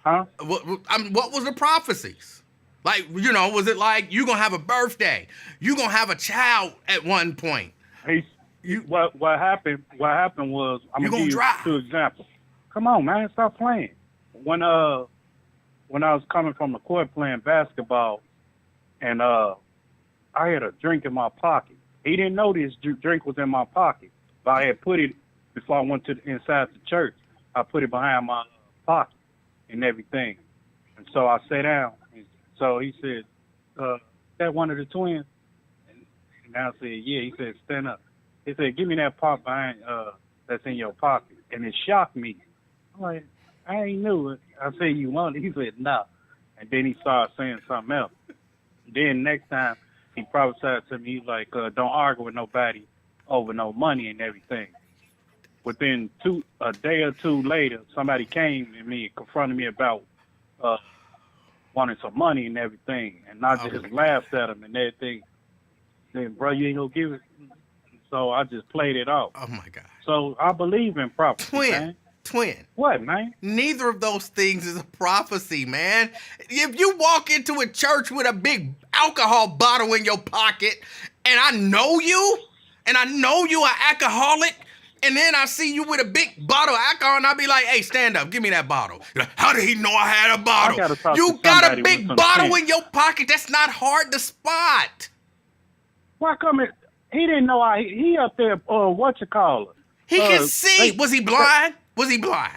Huh? What was the prophecies? Like, you know, was it like you gonna have a birthday? You gonna have a child at one point? What happened was, I'm You gonna give you drive. 2 examples. Come on, man, stop playing. When I was coming from the court playing basketball, and I had a drink in my pocket. He didn't know this drink was in my pocket, but I had put it before I went to inside the church. I put it behind my pocket and everything, and so I sat down. And so he said, "That one of the twins?" And I said, "Yeah." He said, "Stand up." He said, "Give me that pop behind that's in your pocket," and it shocked me. I'm like, I ain't knew it. I said, "You want it?" He said, "No," and then he started saying something else. Then next time he prophesied to me, like, "Don't argue with nobody over no money and everything." Within a day or two later, somebody came to me and confronted me about wanting some money and everything, and I just laughed at him and everything. Then, bro, you ain't gonna give it. So I just played it off. Oh my God. So I believe in prophecy, man. Twin. What, man? Neither of those things is a prophecy, man. If you walk into a church with a big alcohol bottle in your pocket, and I know you an alcoholic, and then I see you with a big bottle of alcohol, and I'll be like, "Hey, stand up, give me that bottle." You're like, "How did he know I had a bottle?" You got a big bottle in your pocket. That's not hard to spot. Why come it? He didn't know he up there, what you call it? He can see. Was he blind? Was he blind?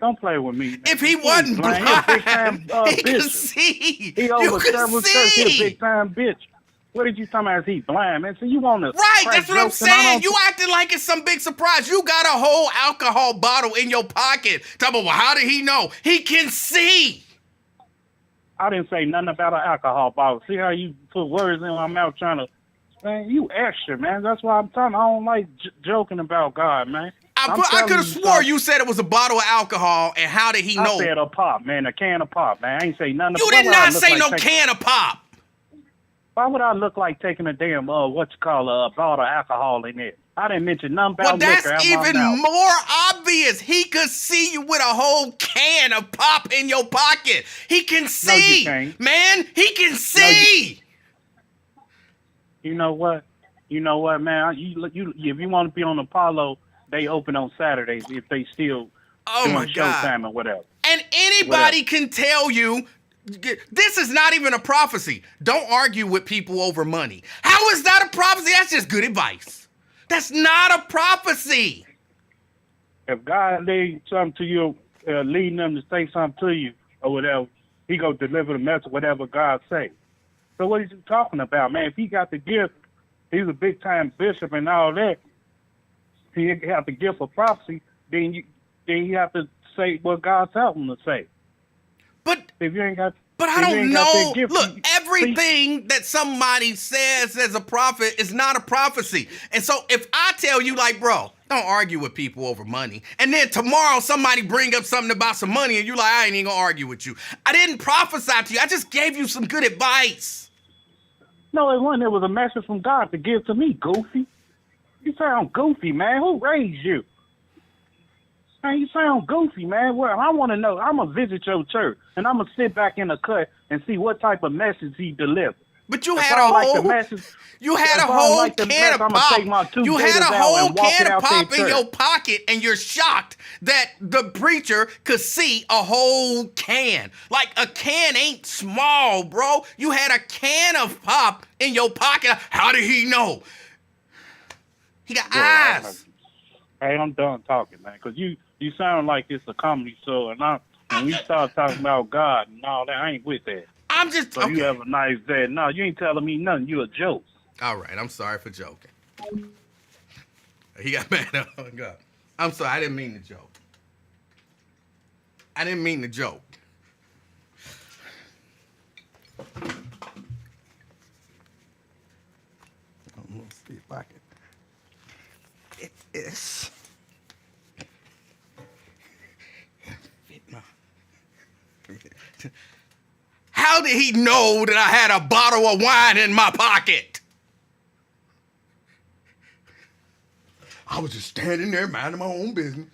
Don't play with me. Man. If he wasn't blind, he a big time, he could see. He over You could several churches, he a see. big time bitch. What did you talking about? Is he blind, man? So you want to Right, that's what I'm saying. You acting like it's some big surprise. You got a whole alcohol bottle in your pocket. Talk about, well, how did he know? He can see. I didn't say nothing about an alcohol bottle. See how you put words in my mouth trying to, man, you extra, man. That's why I'm telling you, I don't like joking about God, man. I could have swore you said it was a bottle of alcohol, and how did he know? I said a pop, man, a can of pop, man. I ain't say nothing. You did not say no can of pop. Why would I look like taking a damn, what you call a bottle of alcohol in there? I didn't mention nothing about liquor. Well, that's even more obvious. He could see you with a whole can of pop in your pocket. He can see, man. He can see. You know what? You know what, man? You if you want to be on Apollo, they open on Saturdays if they still doing showtime or whatever. And anybody can tell you, this is not even a prophecy. Don't argue with people over money. How is that a prophecy? That's just good advice. That's not a prophecy. If God laid something to you, leading them to say something to you or whatever, he go deliver the message, whatever God say. So what is he talking about, man? If he got the gift, he's a big time bishop and all that. He have the gift of prophecy. Then you have to say what God tells him to say. But if you ain't got, I don't know. Look, everything that somebody says as a prophet is not a prophecy. And so if I tell you, like, bro, don't argue with people over money, and then tomorrow somebody bring up something about some money, and you're like, I ain't even gonna argue with you. I didn't prophesy to you. I just gave you some good advice. No, it wasn't. It was a message from God to give to me, goofy. You sound goofy, man. Who raised you? Man, you sound goofy, man. Well, I want to know. I'm going to visit your church, and I'm going to sit back in the cut and see what type of message he delivered. But you had a whole can of pop. You had a whole can of pop in your pocket, and you're shocked that the preacher could see a whole can. Like, a can ain't small, bro. You had a can of pop in your pocket. How did he know? He got eyes. Hey, I'm done talking, man, because you sound like it's a comedy show, and when we start talking about God and all that, I ain't with that. I'm just so you have a nice day. No, you ain't telling me nothing. You a joke. All right, I'm sorry for joking. He got mad at God. I'm sorry, I didn't mean to joke. I didn't mean to joke. It's How did he know that I had a bottle of wine in my pocket? I was just standing there minding my own business.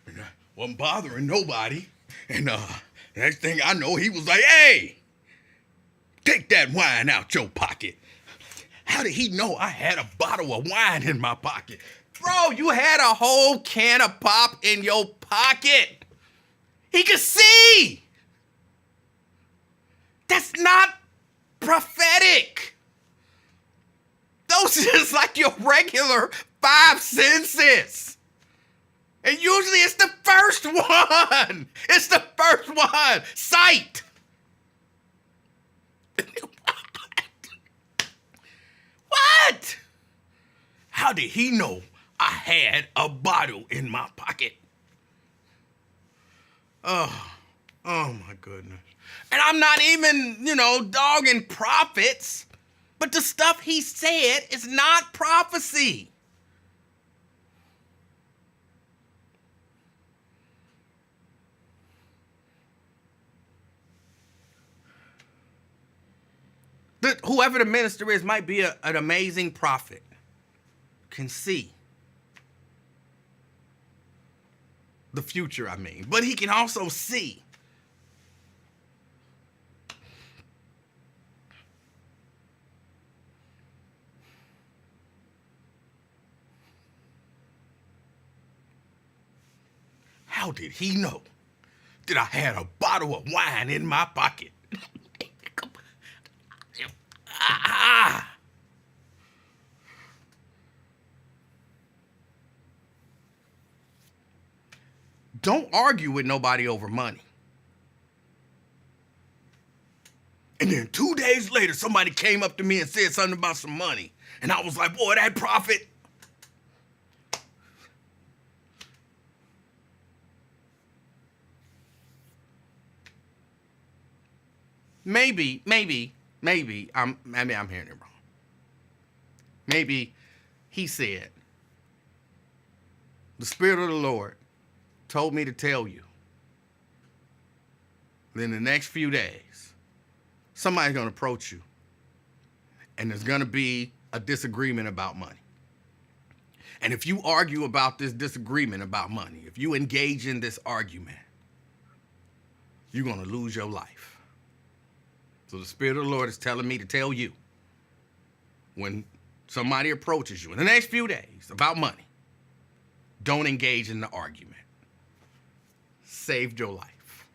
And I wasn't bothering nobody. And next thing I know, he was like, hey, take that wine out your pocket. How did he know I had a bottle of wine in my pocket? Bro, you had a whole can of pop in your pocket. He could see. That's not prophetic. Those are just like your regular five senses. And usually it's the first one. It's the first one. Sight. What? How did he know I had a bottle in my pocket? Oh my goodness. And I'm not even, dogging prophets, but the stuff he said is not prophecy. Whoever the minister is might be an amazing prophet, can see the future, but he can also see. How did he know that I had a bottle of wine in my pocket? Don't argue with nobody over money. And then 2 days later, somebody came up to me and said something about some money. And I was like, boy, that prophet. Maybe I'm hearing it wrong. Maybe he said, the Spirit of the Lord told me to tell you that in the next few days, somebody's going to approach you and there's going to be a disagreement about money. And if you argue about this disagreement about money, if you engage in this argument, you're going to lose your life. So the Spirit of the Lord is telling me to tell you, when somebody approaches you in the next few days about money, don't engage in the argument. Saved your life.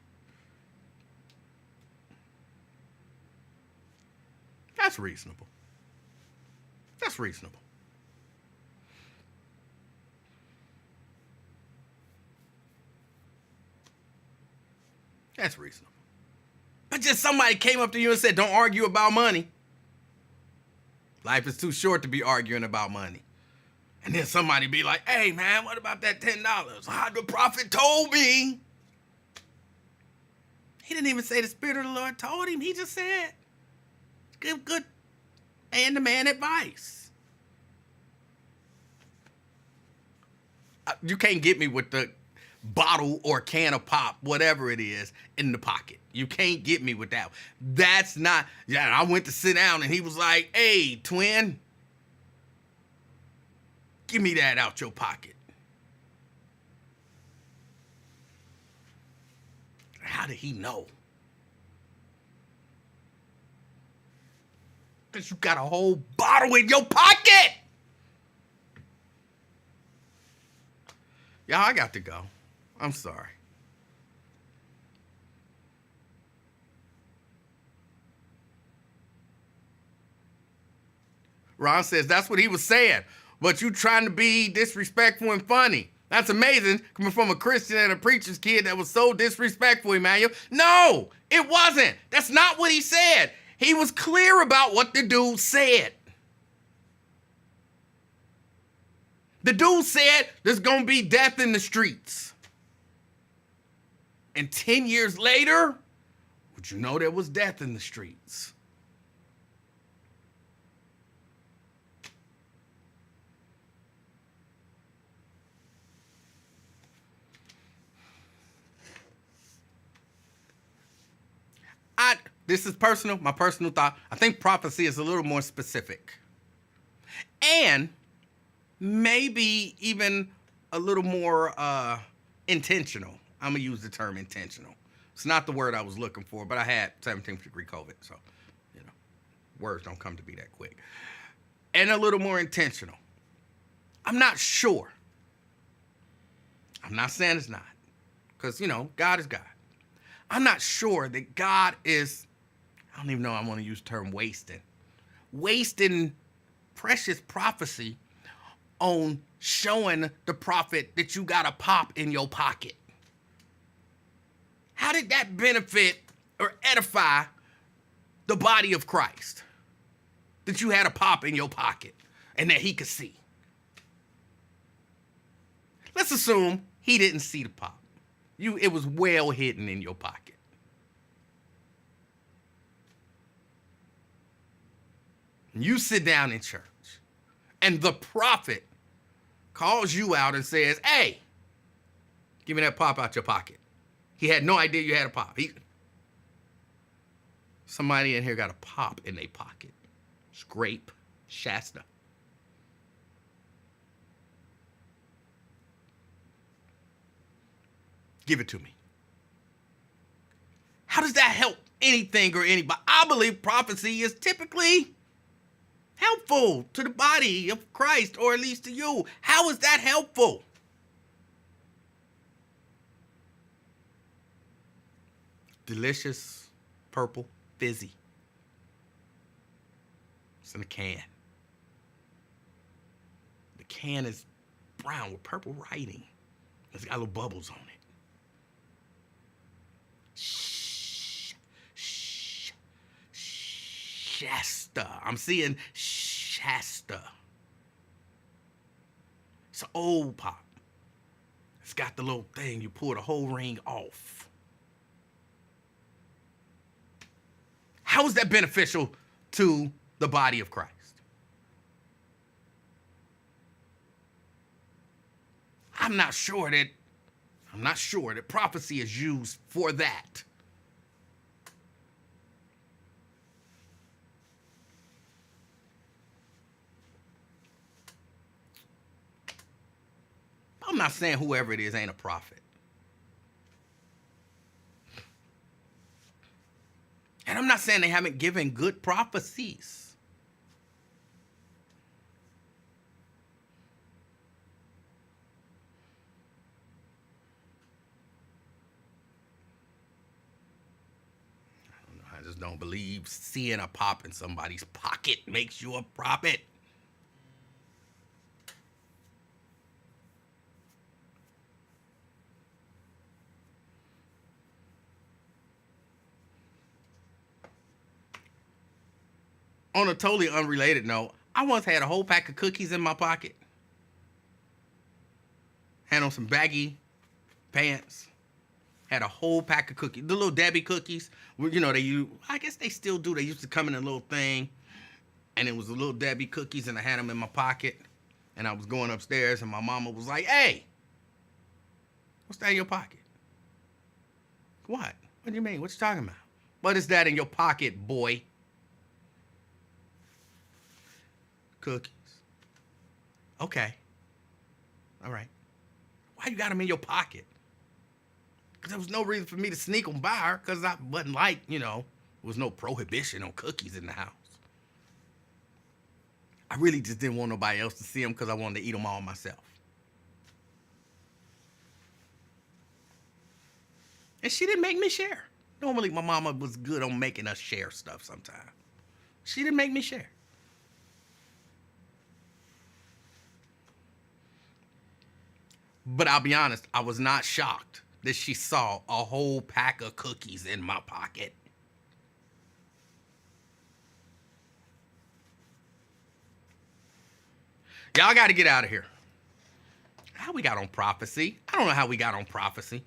That's reasonable. That's reasonable. That's reasonable. But just somebody came up to you and said, don't argue about money. Life is too short to be arguing about money. And then somebody be like, hey, man, what about that $10? The prophet told me. He didn't even say the Spirit of the Lord told him. He just said, give good man advice. You can't get me with the bottle or can of pop, whatever it is, in the pocket. You can't get me with that. That's not, I went to sit down and he was like, hey, twin, give me that out your pocket. How did he know? Because you got a whole bottle in your pocket. Y'all, I got to go. I'm sorry. Ron says, that's what he was saying. But you trying to be disrespectful and funny. That's amazing, coming from a Christian and a preacher's kid that was so disrespectful, Emanuel. No, it wasn't. That's not what he said. He was clear about what the dude said. The dude said there's going to be death in the streets. And 10 years later, would you know there was death in the streets? this is personal, my personal thought. I think prophecy is a little more specific. And maybe even a little more intentional. I'm going to use the term intentional. It's not the word I was looking for, but I had 17th degree COVID, so, words don't come to me that quick. And a little more intentional. I'm not sure. I'm not saying it's not, because, God is God. I'm not sure that God is, I don't even know I want to use the term wasting precious prophecy on showing the prophet that you got a pop in your pocket. How did that benefit or edify the body of Christ? That you had a pop in your pocket and that he could see. Let's assume he didn't see the pop. It was well hidden in your pocket. You sit down in church and the prophet calls you out and says, hey, give me that pop out your pocket. He had no idea you had a pop. Somebody in here got a pop in their pocket. Scrape, Shasta. Give it to me. How does that help anything or anybody? I believe prophecy is typically helpful to the body of Christ, or at least to you. How is that helpful? Delicious, purple, fizzy. It's in a can. The can is brown with purple writing. It's got little bubbles on it. Shasta. I'm seeing Shasta. It's an old pop. It's got the little thing. You pull the whole ring off. How is that beneficial to the body of Christ? I'm not sure that prophecy is used for that. I'm not saying whoever it is ain't a prophet. And I'm not saying they haven't given good prophecies. I just don't believe seeing a pop in somebody's pocket makes you a prophet. On a totally unrelated note, I once had a whole pack of cookies in my pocket. Had on some baggy pants. Had a whole pack of cookies. The little Debbie cookies. I guess they still do. They used to come in a little thing. And it was the little Debbie cookies, and I had them in my pocket. And I was going upstairs, and my mama was like, hey, what's that in your pocket? What? What do you mean? What you talking about? What is that in your pocket, boy? Cookies. Okay. All right. Why you got them in your pocket? Because there was no reason for me to sneak them by her, because I wasn't there was no prohibition on cookies in the house. I really just didn't want nobody else to see them because I wanted to eat them all myself. And she didn't make me share. Normally, my mama was good on making us share stuff sometimes. She didn't make me share. But I'll be honest, I was not shocked that she saw a whole pack of cookies in my pocket. Y'all got to get out of here. How we got on prophecy? I don't know how we got on prophecy.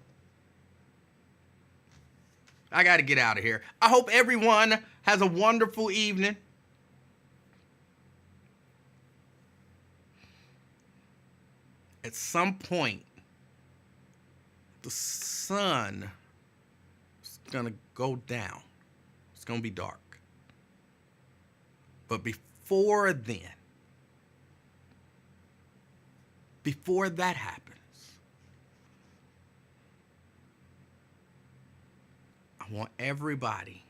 I got to get out of here. I hope everyone has a wonderful evening. At some point, the sun is going to go down. It's It's going to be dark. But before then, before that happens, I want everybody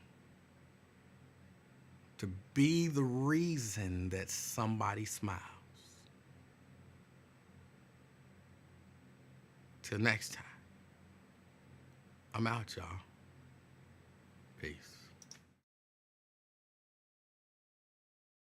to be the reason that somebody smiles. Till next time, I'm out, y'all. Peace.